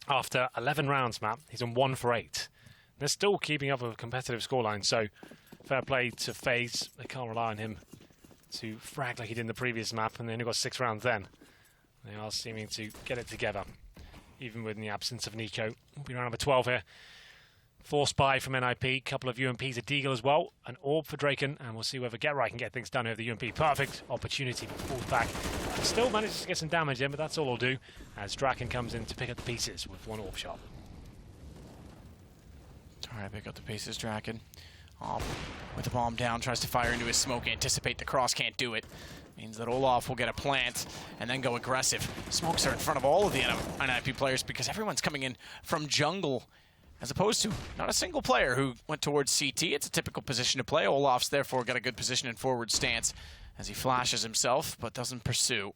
after 11 rounds, Matt, he's on 1 for 8. They're still keeping up a competitive scoreline, so fair play to FaZe. They can't rely on him to frag like he did in the previous map, and they only got 6 rounds then. They are seeming to get it together, even with the absence of Nico. We'll be round number 12 here. 4 Spy from NiP, couple of UMPs at Deagle as well, an Orb for Draken, and we'll see whether Garrett can get things done over the UMP. Perfect opportunity, but falls back. Still manages to get some damage in, but that's all he'll do, as Draken comes in to pick up the pieces with 1 Orb shot. Alright, pick up the pieces, Drakken. With the bomb down, tries to fire into his smoke, anticipate the cross, can't do it. Means that Olaf will get a plant and then go aggressive. Smokes are in front of all of the NiP players because everyone's coming in from jungle, as opposed to not a single player who went towards CT. It's a typical position to play. Olaf's therefore got a good position in forward stance as he flashes himself, but doesn't pursue.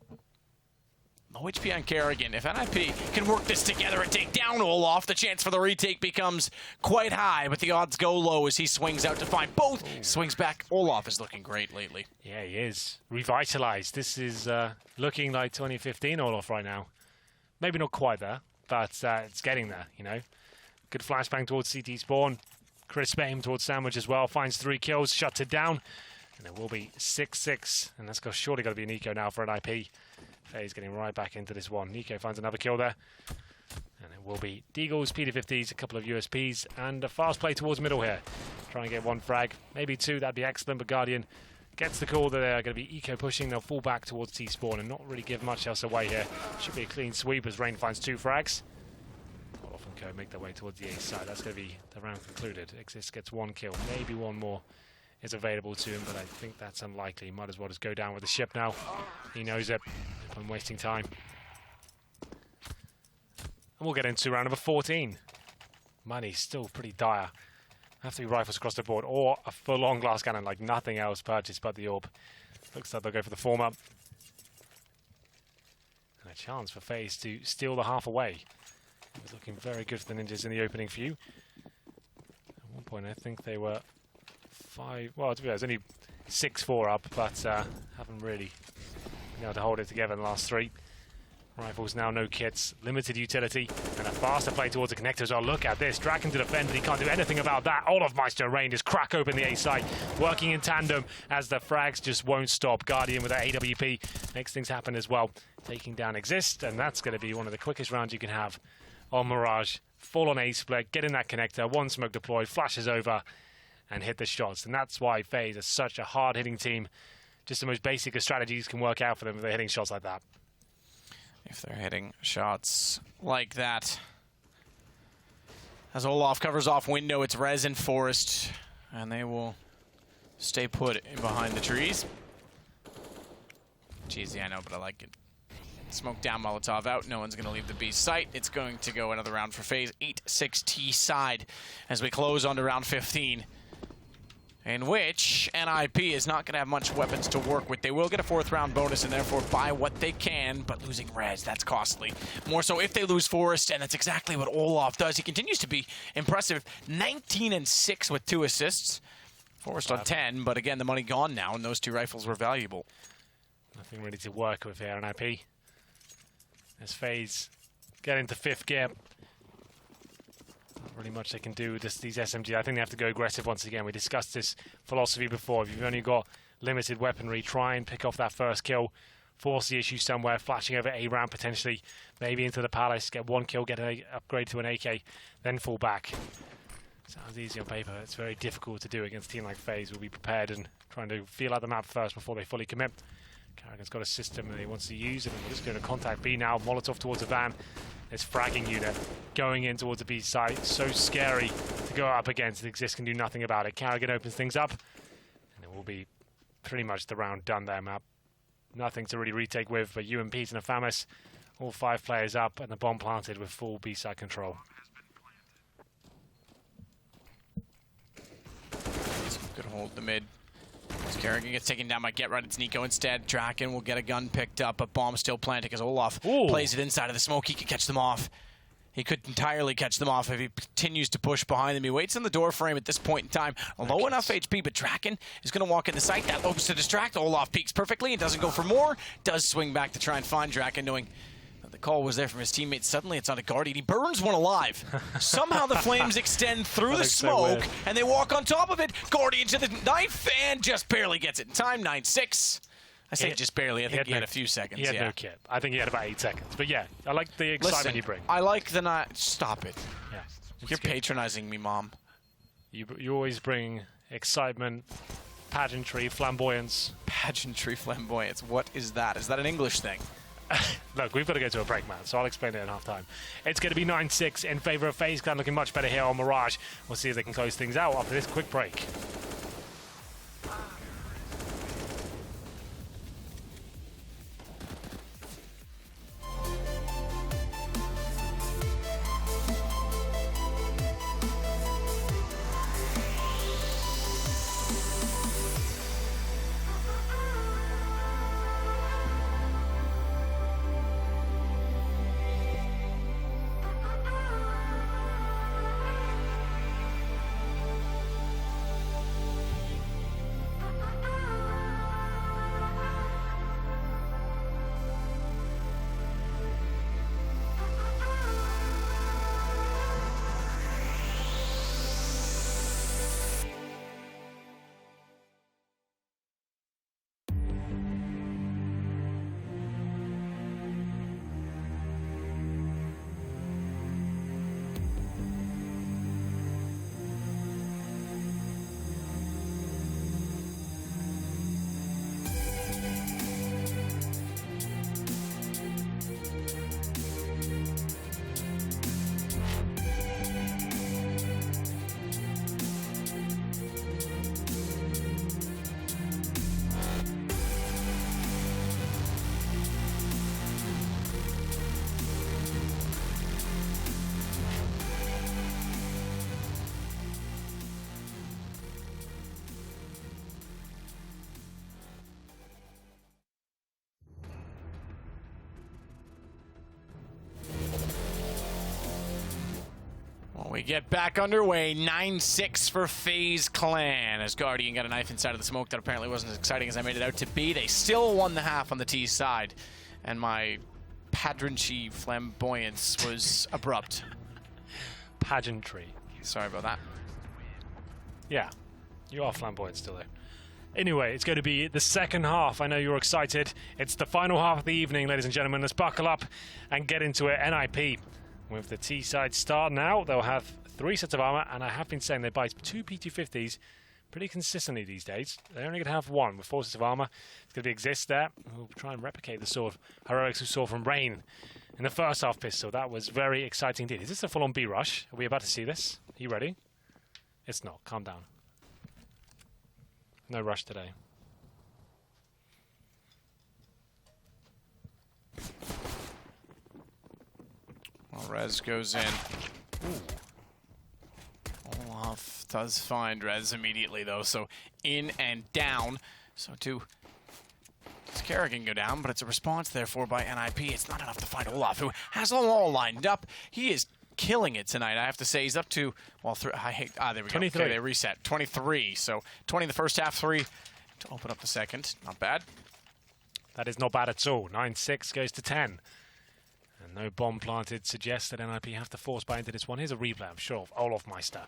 Low HP on Kerrigan. If NiP can work this together and take down Olaf, the chance for the retake becomes quite high, but the odds go low as he swings out to find both. Swings back. Olaf is looking great lately. Yeah, he is. Revitalized. This is looking like 2015 Olaf right now. Maybe not quite there, but it's getting there, you know. Good flashbang towards CT spawn. Crisp aim towards Sandwich as well. Finds 3 kills, shuts it down. And it will be 6-6. And that's surely got to be Nico now for NiP. FaZe getting right back into this one. Nico finds another kill there. And it will be Deagles, PD50s, a couple of USPs, and a fast play towards middle here. Try and get 1 frag, maybe 2, that'd be excellent, but Guardian gets the call that they're going to be eco pushing. They'll fall back towards T-spawn and not really give much else away here. Should be a clean sweep as Rain finds 2 frags. Olaf and Co make their way towards the A side. That's going to be the round concluded. Exist gets 1 kill, maybe 1 more is available to him, but I think that's unlikely. Might as well just go down with the ship now. He knows it. If I'm wasting time. And we'll get into round number 14. Money still pretty dire. Have to be rifles across the board or a full-on glass cannon like nothing else purchased but the Orb. Looks like they'll go for the former. And a chance for FaZe to steal the half away. It was looking very good for the Ninjas in the opening few. At one point I think they were 5, well, to be honest, only 6-4 up, but haven't really been able to hold it together in the last 3. Rifles now, no kits, limited utility, and a faster play towards the connectors. Oh, look at this. Drakken to defend, and he can't do anything about that. Olaf Meister and Rain just crack open the A site, working in tandem as the frags just won't stop. Guardian with that AWP makes things happen as well. Taking down Exist, and that's going to be one of the quickest rounds you can have on Mirage. Full on A split, get in that connector, 1 smoke deployed, flashes over, and hit the shots. And that's why FaZe is such a hard-hitting team. Just the most basic of strategies can work out for them if they're hitting shots like that. If they're hitting shots like that. As Olaf covers off window, it's Rez and Forest, and they will stay put in behind the trees. Cheesy, I know, but I like it. Smoke down, Molotov out. No one's going to leave the B site. It's going to go another round for FaZe. 8-6 T side as we close on to round 15. In which NiP is not going to have much weapons to work with. They will get a 4th round bonus and therefore buy what they can, but losing Rez, that's costly. More so if they lose Forest, and that's exactly what Olaf does. He continues to be impressive. 19-6 with 2 assists. Forest on 10, but again, the money gone now, and those 2 rifles were valuable. Nothing really to work with here, NiP. As FaZe get into 5th gear. Not really much they can do with these SMG. I think they have to go aggressive once again. We discussed this philosophy before. If you've only got limited weaponry, try and pick off that first kill. Force the issue somewhere, flashing over A round potentially. Maybe into the Palace, get 1 kill, get an upgrade to an AK, then fall back. Sounds easy on paper. It's very difficult to do against a team like FaZe. We'll be prepared and trying to feel out the map first before they fully commit. Kerrigan's got a system that he wants to use, and we're just going to contact B now. Molotov towards the van. This fragging unit going in towards the B site. So scary to go up against. Exist can do nothing about it. Kerrigan opens things up, and it will be pretty much the round done there, map. Nothing to really retake with, but UMPs and a FAMAS. All 5 players up, and the bomb planted with full B site control. Good hold the mid. As Kerrigan gets taken down by Get Right, it's Nico instead. Drakken will get a gun picked up, but bomb still planted as Olaf plays it inside of the smoke. He could catch them off. He could entirely catch them off if he continues to push behind them. He waits in the door frame at this point in time. Low enough HP, but Drakken is going to walk in the sight. That looks to distract. Olaf peeks perfectly and doesn't go for more. Does swing back to try and find Drakken, knowing that the call was there from his teammates. Suddenly it's on a Guardian. He burns one alive. Somehow the flames extend through the smoke, and they walk on top of it. Guardian to the knife, and just barely gets it in time. 9-6. I say just barely. I think he had a few seconds. He had no kit. I think he had about 8 seconds. But yeah, I like the excitement you bring. I like the night. Stop it. Yeah, you're patronizing me, Mom. You always bring excitement, pageantry, flamboyance. Pageantry, flamboyance. What is that? Is that an English thing? Look, we've got to go to a break, man, so I'll explain it in half-time. It's going to be 9-6 in favor of FaZe. Clan looking much better here on Mirage. We'll see if they can close things out after this quick break. We get back underway, 9-6 for FaZe Clan, as Guardian got a knife inside of the smoke that apparently wasn't as exciting as I made it out to be. They still won the half on the T side, and my pageantry flamboyance was abrupt. Pageantry. Sorry about that. Yeah, you are flamboyant still there. Anyway, it's going to be the second half. I know you're excited. It's the final half of the evening, ladies and gentlemen. Let's buckle up and get into it. NiP. With the T-side star now, they'll have 3 sets of armor, and I have been saying they buy 2 P250s pretty consistently these days. They're only going to have 1 with 4 sets of armor. It's going to be Exist there. We'll try and replicate the sort of heroics we saw from Rain in the first half pistol. That was very exciting indeed. Is this a full-on B-rush? Are we about to see this? Are you ready? It's not. Calm down. No rush today. Well, Rez goes in. Ooh. Olaf does find Rez immediately, though, so in and down. So does Kerrigan go down, but it's a response, therefore, by NiP. It's not enough to find Olaf, who has them all lined up. He is killing it tonight, I have to say. He's up to, well, there we go. 23. Okay, they reset. 23, so 20 in the first half, 3 to open up the second. Not bad. That is not bad at all. 9-6 goes to 10. And no bomb planted suggests that NiP have to force buy into this one. Here's a replay, I'm sure, of Olaf Meister.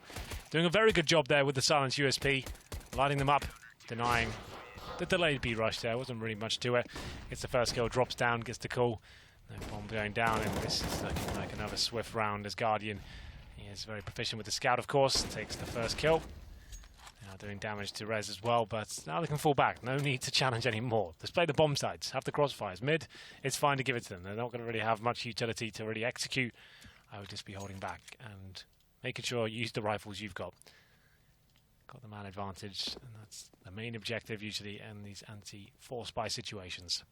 Doing a very good job there with the silence USP. Lighting them up, denying the delayed B-rush there. Wasn't really much to it. Gets the first kill, drops down, gets the call. No bomb going down, and this is looking like another swift round as Guardian. He is very proficient with the scout, of course. Takes the first kill. Now doing damage to Rez as well, but now they can fall back. No need to challenge anymore. Let's play the bomb sides. Have the crossfires. Mid, it's fine to give it to them. They're not going to really have much utility to really execute. I would just be holding back and making sure you use the rifles you've got. Got the man advantage, and that's the main objective usually in these anti-force buy situations.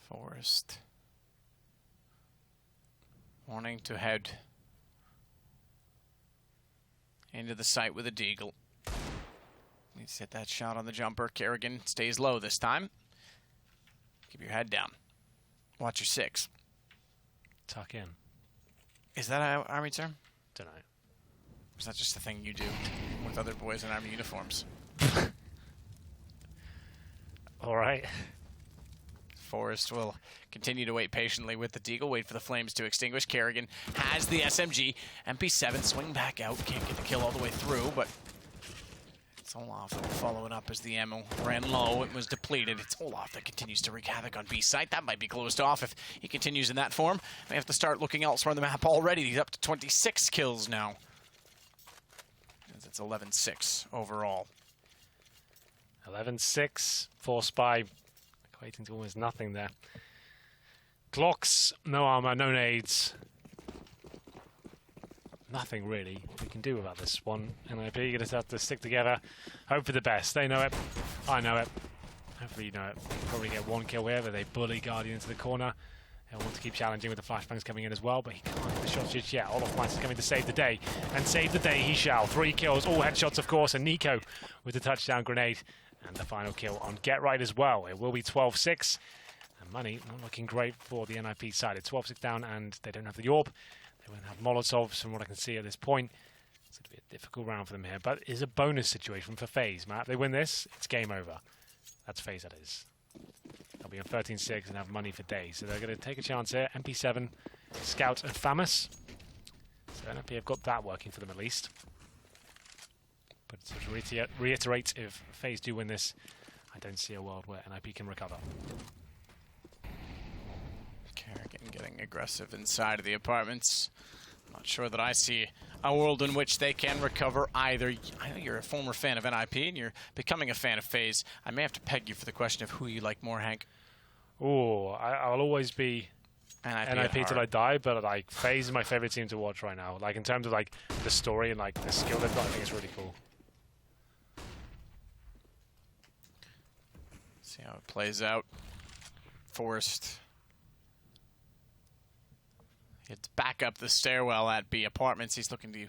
Forest wanting to head Into the site with a deagle. Needs to hit that shot on the jumper. Kerrigan stays low this time. Keep your head down. Watch your 6. Tuck in. Is that an Army term? Don't know. Or is that just the thing you do with other boys in Army uniforms? All right. Forrest will continue to wait patiently with the deagle, wait for the flames to extinguish. Kerrigan has the SMG. MP7 swing back out. Can't get the kill all the way through, but it's Olaf that will follow it up as the ammo ran low. It was depleted. It's Olaf that continues to wreak havoc on B site. That might be closed off if he continues in that form. May have to start looking elsewhere on the map already. He's up to 26 kills now. It's 11-6 overall. 11-6. Force by equating to almost nothing there. Glocks, no armor, no nades. Nothing really we can do about this one. NiP, you just have to stick together, hope for the best. They know it. I know it. Hopefully you know it. Probably get one kill here, but they bully Guardian into the corner. He'll want to keep challenging with the flashbangs coming in as well, but he can't get the shots just yet. Olaf Mais is coming to save the day, and save the day he shall. 3 kills, all headshots of course, and Nico with the touchdown grenade. And the final kill on Get Right as well. It will be 12-6. And money not looking great for the NiP side. It's 12-6 down, and they don't have the orb. They won't have Molotovs from what I can see at this point. It's going to be a difficult round for them here. But it's a bonus situation for FaZe, Matt. If they win this, it's game over. That's FaZe, that is. They'll be on 13-6 and have money for days. So they're going to take a chance here. MP7, Scout, and Famous. So NiP have got that working for them at least. But to reiterate, if FaZe do win this, I don't see a world where NiP can recover. Kerrigan getting aggressive inside of the apartments. Not sure that I see a world in which they can recover either. I know you're a former fan of NiP and you're becoming a fan of FaZe. I may have to peg you for the question of who you like more, Hank. Oh, I'll always be NiP till I die, but like FaZe is my favorite team to watch right now. Like in terms of like the story and like the skill they've got, I think it's really cool. See how it plays out. Forrest. It's back up the stairwell at B Apartments. He's looking to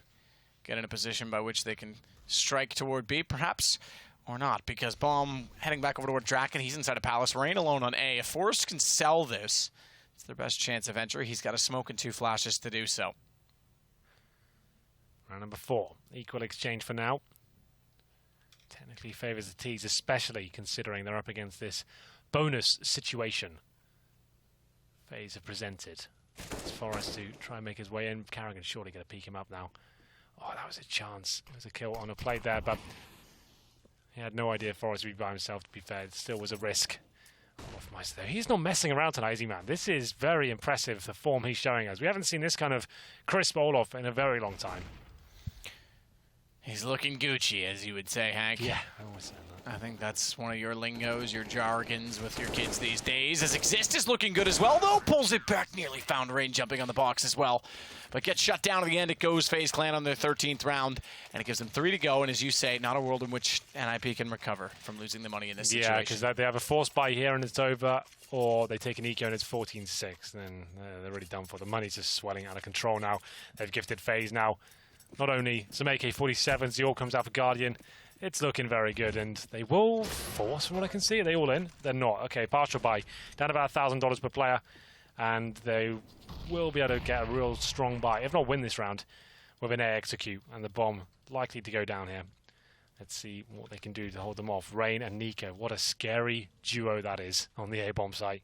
get in a position by which they can strike toward B, perhaps, or not, because Bomb heading back over toward Drakken. He's inside a Palace. Rain alone on A. If Forrest can sell this, it's their best chance of entry. He's got a smoke and 2 flashes to do so. Round number 4. Equal exchange for now. Technically favors the T's, especially considering they're up against this bonus situation FaZe have presented. It's Forrest to try and make his way in. Kerrigan surely going to peek him up now. Oh, that was a chance. There was a kill on a play there, but he had no idea Forrest would be by himself, to be fair. It still was a risk. Olaf Mais though. He's not messing around tonight, is he, man? This is very impressive, the form he's showing us. We haven't seen this kind of crisp Olaf in a very long time. He's looking Gucci, as you would say, Hank. Yeah, I always say that. I think that's one of your lingos, your jargons with your kids these days. As Exist is looking good as well, though. Pulls it back, nearly found Rain jumping on the box as well. But gets shut down at the end. It goes FaZe Clan on their 13th round, and it gives them 3 to go. And as you say, not a world in which NiP can recover from losing the money in this situation. Yeah, because they have a force buy here and it's over, or they take an eco and it's 14-6. Then they're really done for. The money's just swelling out of control now. They've gifted FaZe now not only some AK-47s, the all comes out for Guardian. It's looking very good, and they will force, from what I can see. Are they all in? They're not. Okay, partial buy. Down about $1,000 per player, and they will be able to get a real strong buy, if not win this round, with an air execute, and the bomb likely to go down here. Let's see what they can do to hold them off. Rain and Nico. What a scary duo that is on the A-bomb site.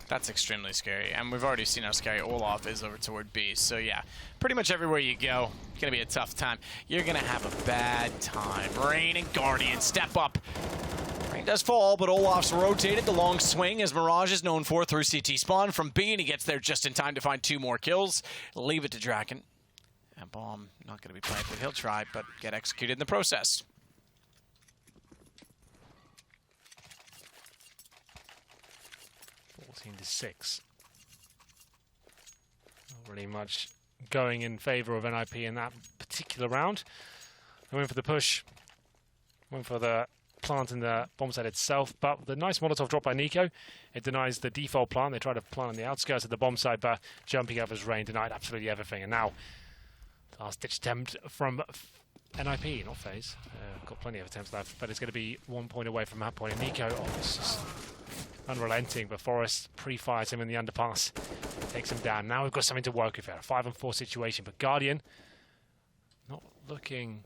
That's extremely scary, and we've already seen how scary Olaf is over toward B. So yeah, pretty much everywhere you go, it's going to be a tough time. You're going to have a bad time. Rain and Guardian step up. Rain does fall, but Olaf's rotated the long swing, as Mirage is known for, through CT spawn from B, and he gets there just in time to find 2 more kills. Leave it to Drakken. And Bomb not going to be planted. He'll try, but get executed in the process. To 6. Not really much going in favour of NiP in that particular round. They went for the push, went for the plant in the bomb site itself, but the nice Molotov drop by Nico, it denies the default plant. They tried to plant on the outskirts of the bomb site, but jumping up as Rain denied absolutely everything. And now Last-ditch attempt from NiP, not FaZe. Got plenty of attempts left, but it's going to be 1 point away from that point. And Nico, it's just unrelenting, but Forest pre-fires him in the underpass, takes him down. Now we've got something to work with here. A 5-on-4 situation, but Guardian not looking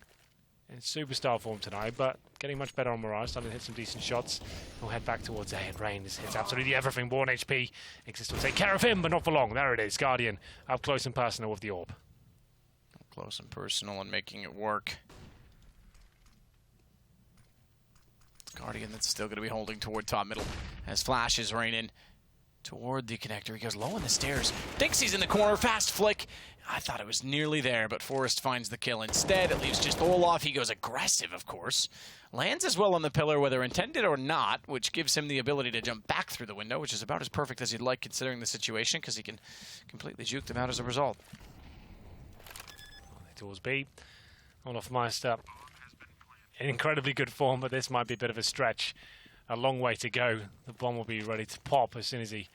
in superstar form tonight, but getting much better on Mirage, starting to hit some decent shots. We'll head back towards A, and Rain hits absolutely everything. 1 HP. Exist will take care of him, but not for long. There it is. Guardian up close and personal with the orb. Up close and personal and making it work. Guardian that's still going to be holding toward top middle as Flash is raining toward the connector. He goes low on the stairs. Thinks he's in the corner. Fast flick. I thought it was nearly there, but Forrest finds the kill instead. It leaves just Olaf. He goes aggressive, of course. Lands as well on the pillar, whether intended or not, which gives him the ability to jump back through the window, which is about as perfect as you'd like considering the situation, because he can completely juke them out as a result. Towards B. Olaf Meister in incredibly good form, but this might be a bit of a stretch. A long way to go. The bomb will be ready to pop as soon as he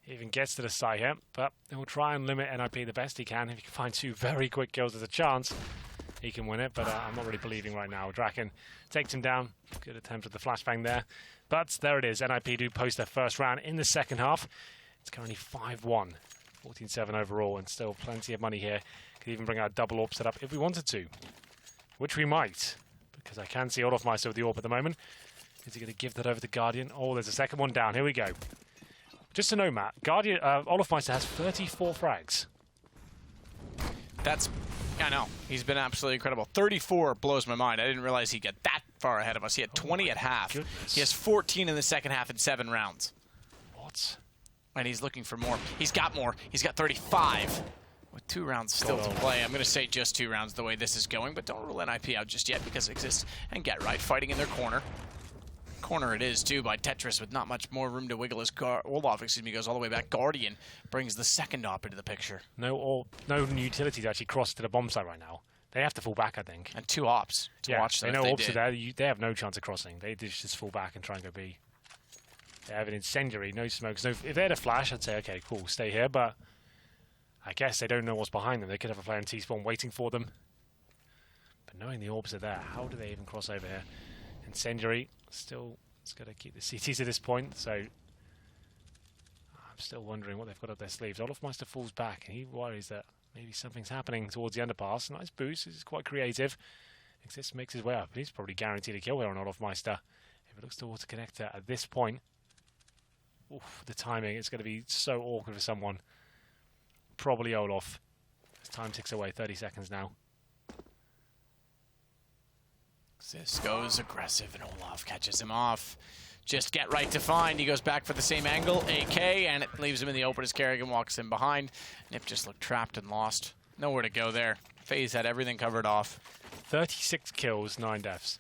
even gets to the site here, but he'll try and limit NiP the best he can. If he can find 2 very quick kills, there's a chance he can win it, but I'm not really believing right now. Drakken takes him down. Good attempt at the flashbang there, but there it is. NiP do post their first round in the second half. It's currently 5-1, 14-7 overall, and still plenty of money here. Could even bring out a double orb setup if we wanted to, which we might, because I can see Olaf Meister with the orb at the moment. Is he going to give that over to Guardian? Oh, there's a second one down. Here we go. Just to know, Matt, Guardian, Olaf Meister has 34 frags. I know. He's been absolutely incredible. 34 blows my mind. I didn't realize he'd get that far ahead of us. He had 20 at half. Goodness. He has 14 in the second half in 7 rounds. What? And he's looking for more. He's got more. He's got 35. With 2 rounds still to play. I'm going to say just 2 rounds the way this is going, but don't rule NiP out just yet because it exists. And Get Right fighting in their corner. Corner it is, too, by Tetris with not much more room to wiggle as Olaf, goes all the way back. Guardian brings the second op into the picture. No utility to actually cross to the bomb site right now. They have to fall back, I think. And 2 ops to watch them. They know ops are there. They have no chance of crossing. They just fall back and try and go B. They have an incendiary, no smokes. No, if they had a flash, I'd say, okay, cool, stay here, but I guess they don't know what's behind them. They could have a player in T-spawn waiting for them. But knowing the orbs are there, how do they even cross over here? Incendiary, still, it's got to keep the CTs at this point, so I'm still wondering what they've got up their sleeves. Olaf Meister falls back, and he worries that maybe something's happening towards the underpass. Nice boost, he's quite creative. Exist makes his way up, he's probably guaranteed a kill here on Olaf Meister. If it looks towards the connector at this point, oof, the timing, it's going to be so awkward for someone. Probably Olaf. As time ticks away, 30 seconds now. This goes aggressive, and Olaf catches him off. Just Get Right to find. He goes back for the same angle, AK, and it leaves him in the open as Kerrigan walks in behind. NiP just looked trapped and lost. Nowhere to go there. FaZe had everything covered off. 36 kills, 9 deaths.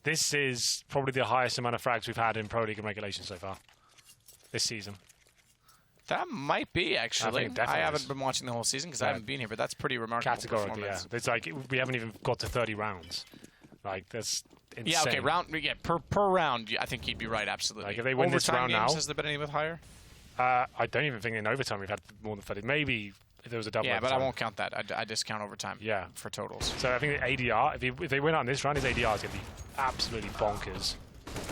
This is probably the highest amount of frags we've had in Pro League in regulation so far this season. That might be, actually. I haven't been watching the whole season because I haven't been here, but that's pretty remarkable categorically, performance. Yeah. It's like we haven't even got to 30 rounds. Like, that's insane. Yeah, okay, per round, I think you'd be right, absolutely. Like, if they win this round games, now... has there been any with higher? I don't even think in overtime we've had more than 30. Maybe if there was a double overtime. But I won't count that. I discount overtime for totals. So I think the ADR, if they win out in this round, his ADR is going to be absolutely bonkers.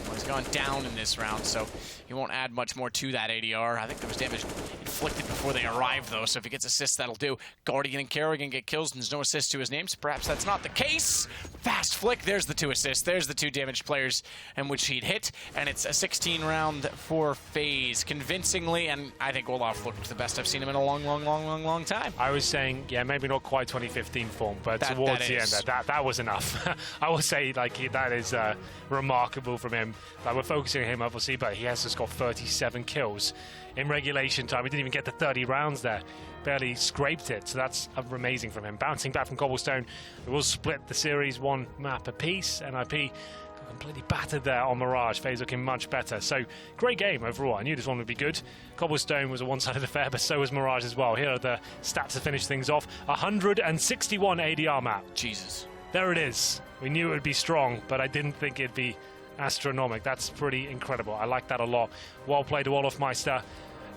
Well, he's gone down in this round, so he won't add much more to that ADR. I think there was damage inflicted before they arrived, though, so if he gets assists, that'll do. Guardian and Kerrigan get kills, and there's no assist to his name, so perhaps that's not the case. Fast flick, there's the 2 assists. There's the 2 damaged players in which he'd hit, and it's a 16 round for FaZe. Convincingly, and I think Olaf looked the best I've seen him in a long time. I was saying, yeah, maybe not quite 2015 form, but towards the end, that was enough. I would say, like, that is remarkable from him. Like, we're focusing on him, obviously, but he has just got 37 kills in regulation time. He didn't even get to 30 rounds there. Barely scraped it, so that's amazing from him. Bouncing back from Cobblestone, we will split the series 1 map apiece. NiP got completely battered there on Mirage. FaZe looking much better. So, great game overall. I knew this one would be good. Cobblestone was a one-sided affair, but so was Mirage as well. Here are the stats to finish things off. 161 ADR map. Jesus. There it is. We knew it would be strong, but I didn't think it'd be astronomical. That's pretty incredible. I like that a lot. Well played to Olaf Meister.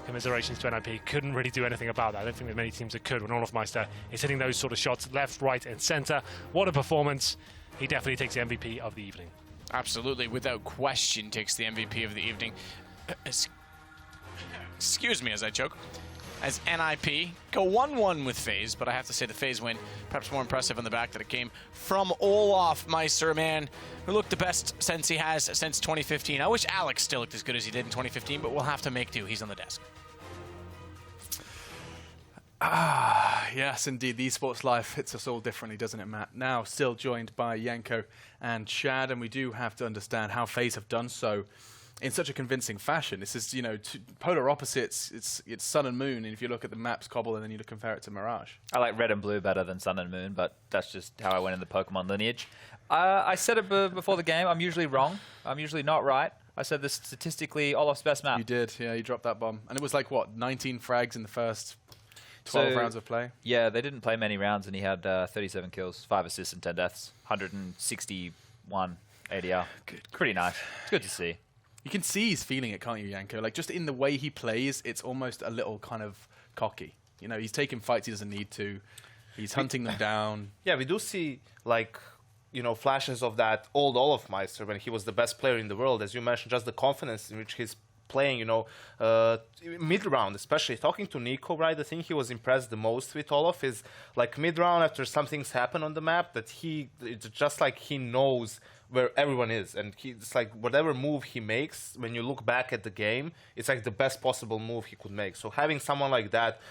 Commiserations to NiP. Couldn't really do anything about that. I don't think there's many teams that could when Olofmeister is hitting those sort of shots left, right, and center. What a performance. He definitely takes the MVP of the evening. Absolutely, without question, takes the MVP of the evening. Excuse me as I choke. As NiP go 1-1 with FaZe, but I have to say the FaZe win, perhaps more impressive on the back that it came from Olofmeister, man, who looked the best since he has since 2015. I wish Alex still looked as good as he did in 2015, but we'll have to make do. He's on the desk. Yes, indeed. The esports life hits us all differently, doesn't it, Matt? Now, still joined by Yanko and Chad, and we do have to understand how FaZe have done so in such a convincing fashion. This is, you know, two polar opposites. It's sun and moon, and if you look at the maps Cobble and then you compare it to Mirage. I like red and blue better than sun and moon, but that's just how I went in the Pokemon lineage. I said it before the game. I'm usually wrong. I'm usually not right. I said this statistically Olof's best map. You did, yeah. You dropped that bomb, and it was like what, 19 frags in the first 12 rounds of play. Yeah, they didn't play many rounds, and he had 37 kills, 5 assists, and 10 deaths, 161 ADR. Good. Pretty nice. It's good to see. You can see he's feeling it, can't you, Yanko? Like, just in the way he plays, it's almost a little kind of cocky. You know, he's taking fights he doesn't need to. He's hunting them down. Yeah, we do see, like, you know, flashes of that old Olofmeister when he was the best player in the world. As you mentioned, just the confidence in which he's playing, you know, mid-round, especially. Talking to Nico, right, the thing he was impressed the most with Olof is, like, mid-round after something's happened on the map, that it's just like he knows where everyone is, and it's like whatever move he makes, when you look back at the game, it's like the best possible move he could make. So having someone like that,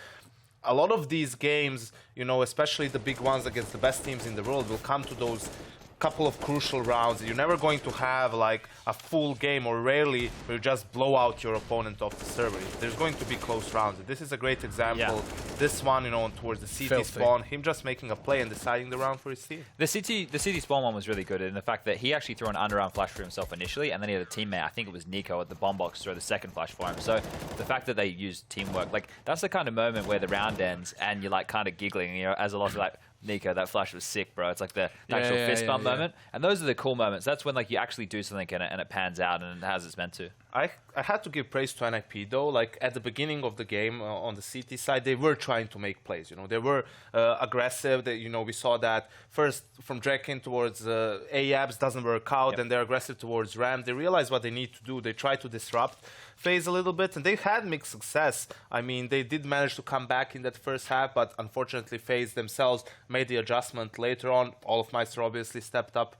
a lot of these games, you know, especially the big ones against the best teams in the world, will come to those couple of crucial rounds. You're never going to have like a full game, or rarely where you just blow out your opponent off the server. There's going to be close rounds. This is a great example. Yeah. This one, you know, towards the CT spawn, him just making a play and deciding the round for his team. The CT spawn one was really good in the fact that he actually threw an underarm flash for himself initially, and then he had a teammate, I think it was Nico, at the bomb box throw the second flash for him. So the fact that they used teamwork, like, that's the kind of moment where the round ends and you're like kind of giggling, you know, as a lot of like, Nico, that flash was sick, bro. It's like the actual fist bump moment. And those are the cool moments. That's when like you actually do something and it pans out and it has it's meant to. I had to give praise to NiP though. Like at the beginning of the game on the CT side, they were trying to make plays. You know, they were aggressive. They, you know, we saw that first from Drakken towards AABs doesn't work out, and they're aggressive towards Ram. They realize what they need to do. They try to disrupt FaZe a little bit, and they had mixed success. I mean, they did manage to come back in that first half, but unfortunately FaZe themselves made the adjustment later on. Olofmeister obviously stepped up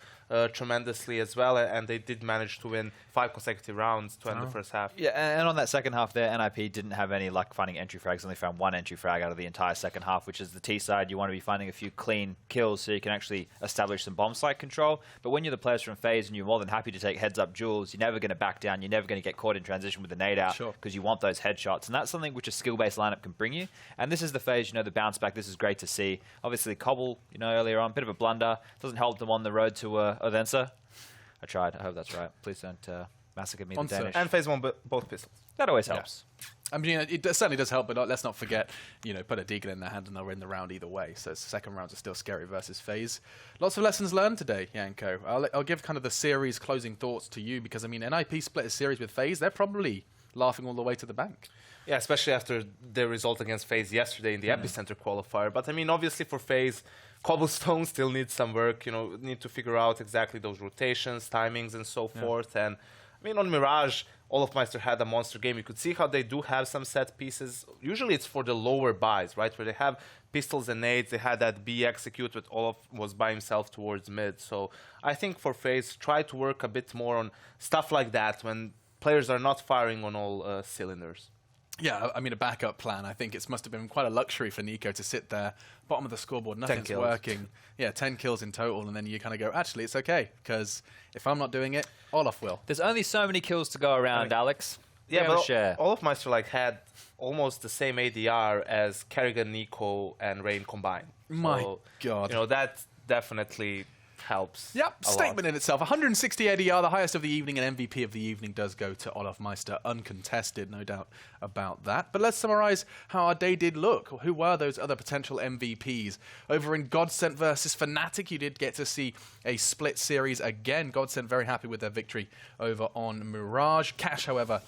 tremendously as well, and they did manage to win 5 consecutive rounds to end the first half. Yeah, and on that second half there, NiP didn't have any luck finding entry frags. Only found 1 entry frag out of the entire second half, which is the T side. You want to be finding a few clean kills so you can actually establish some bomb site control. But when you're the players from FaZe and you're more than happy to take heads up duels, you're never going to back down. You're never going to get caught in transition with the nade out because you want those headshots. And that's something which a skill-based lineup can bring you. And this is the FaZe, you know, the bounce back. This is great to see. Obviously, Cobble, you know, earlier on, bit of a blunder. Doesn't help them on the road to Odense. I tried. I hope that's right. Please don't massacre me, the Danish. And FaZe won both pistols. That always helps. Yeah. I mean, it certainly does help, but let's not forget, you know, put a deagle in their hand and they'll win the round either way. So second rounds are still scary versus FaZe. Lots of lessons learned today, Yanko. I'll give kind of the series closing thoughts to you because, I mean, NiP split a series with FaZe. They're probably laughing all the way to the bank. Yeah, especially after their result against FaZe yesterday in the Epicenter qualifier. But, I mean, obviously for FaZe, Cobblestone still needs some work, you know, need to figure out exactly those rotations, timings, and so forth. And, I mean, on Mirage, Olofmeister had a monster game. You could see how they do have some set pieces. Usually it's for the lower buys, right, where they have pistols and nades. They had that B execute, but Olof was by himself towards mid. So I think for FaZe, try to work a bit more on stuff like that when players are not firing on all cylinders. Yeah, I mean, a backup plan. I think it must have been quite a luxury for Nico to sit there, bottom of the scoreboard, nothing's working. Yeah, 10 kills in total, and then you kind of go, actually, it's okay, because if I'm not doing it, Olof will. There's only so many kills to go around, Alex. Yeah, but Olofmeister like had almost the same ADR as Kerrigan, Nikko, and Rain combined. My God. You know, that definitely helps. Yep, statement in itself. 160 ADR, the highest of the evening, and MVP of the evening does go to Olofmeister, uncontested, no doubt about that. But let's summarize how our day did look. Who were those other potential MVPs? Over in Godsent versus Fnatic, you did get to see a split series again. Godsent very happy with their victory over on Mirage. Cash, however,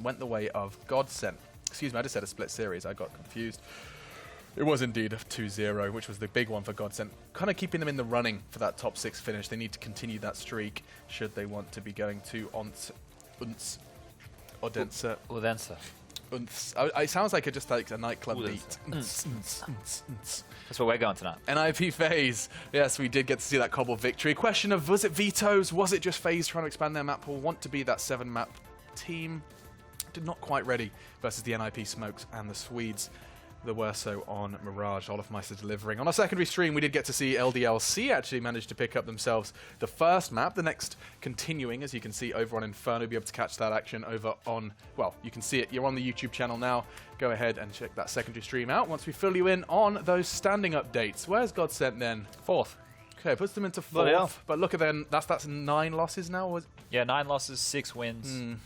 went the way of Godsent. Excuse me, I just said a split series. I got confused. It was indeed a 2-0, which was the big one for Godsent. Kind of keeping them in the running for that top 6 finish. They need to continue that streak should they want to be going to Odense. It sounds like just like a nightclub beat. That's where we're going tonight. NiP FaZe. Yes, we did get to see that Cobble victory. Question of, was it vetoes? Was it just FaZe trying to expand their map pool? Want to be that 7-map team? Did not quite ready versus the NiP Smokes and the Swedes. The worse so on Mirage. Olafmeister delivering. On our secondary stream, we did get to see LDLC actually manage to pick up themselves the first map. The next continuing, as you can see over on Inferno. You'll be able to catch that action over on, well, you can see it. You're on the YouTube channel now. Go ahead and check that secondary stream out once we fill you in on those standing updates. Where's Godsent then? 4th. Okay, puts them into 4th. But look at them. That's 9 losses now. Yeah, 9 losses, 6 wins.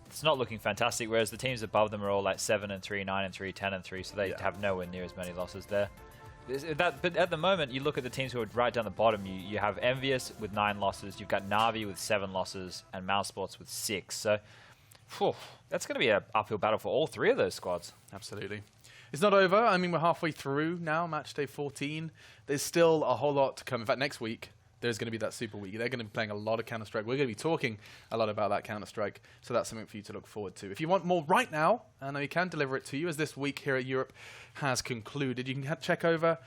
It's not looking fantastic, whereas the teams above them are all like 7-3, 9-3, 10-3, so they have nowhere near as many losses there. But at the moment, you look at the teams who are right down the bottom. You have Envious with 9 losses, you've got Na'Vi with 7 losses, and Mousesports with 6. So, that's going to be an uphill battle for all 3 of those squads. Absolutely. It's not over. I mean, we're halfway through now, match day 14. There's still a whole lot to come. In fact, next week, there's going to be that Super Week. They're going to be playing a lot of Counter-Strike. We're going to be talking a lot about that Counter-Strike, so that's something for you to look forward to. If you want more right now, I know you can deliver it to you, as this week here at Europe has concluded. You can check over?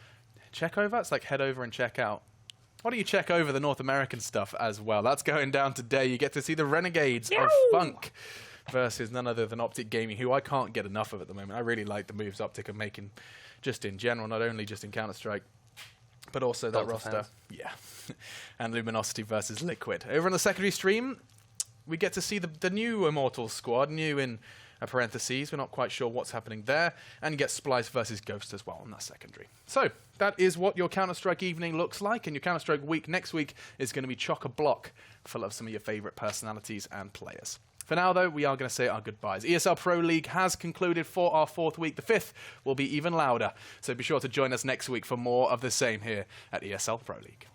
It's like head over and check out. Why don't you check over the North American stuff as well? That's going down today. You get to see the Renegades of Funk versus none other than Optic Gaming, who I can't get enough of at the moment. I really like the moves Optic are making just in general, not only just in Counter-Strike, but also that roster. Yeah. And Luminosity versus Liquid. Over on the secondary stream, we get to see the new Immortals squad, new in parentheses. We're not quite sure what's happening there. And you get Splice versus Ghost as well on that secondary. So that is what your Counter-Strike evening looks like. And your Counter-Strike week next week is going to be chock-a-block full of some of your favorite personalities and players. For now, though, we are going to say our goodbyes. ESL Pro League has concluded for our 4th week. The 5th will be even louder. So be sure to join us next week for more of the same here at ESL Pro League.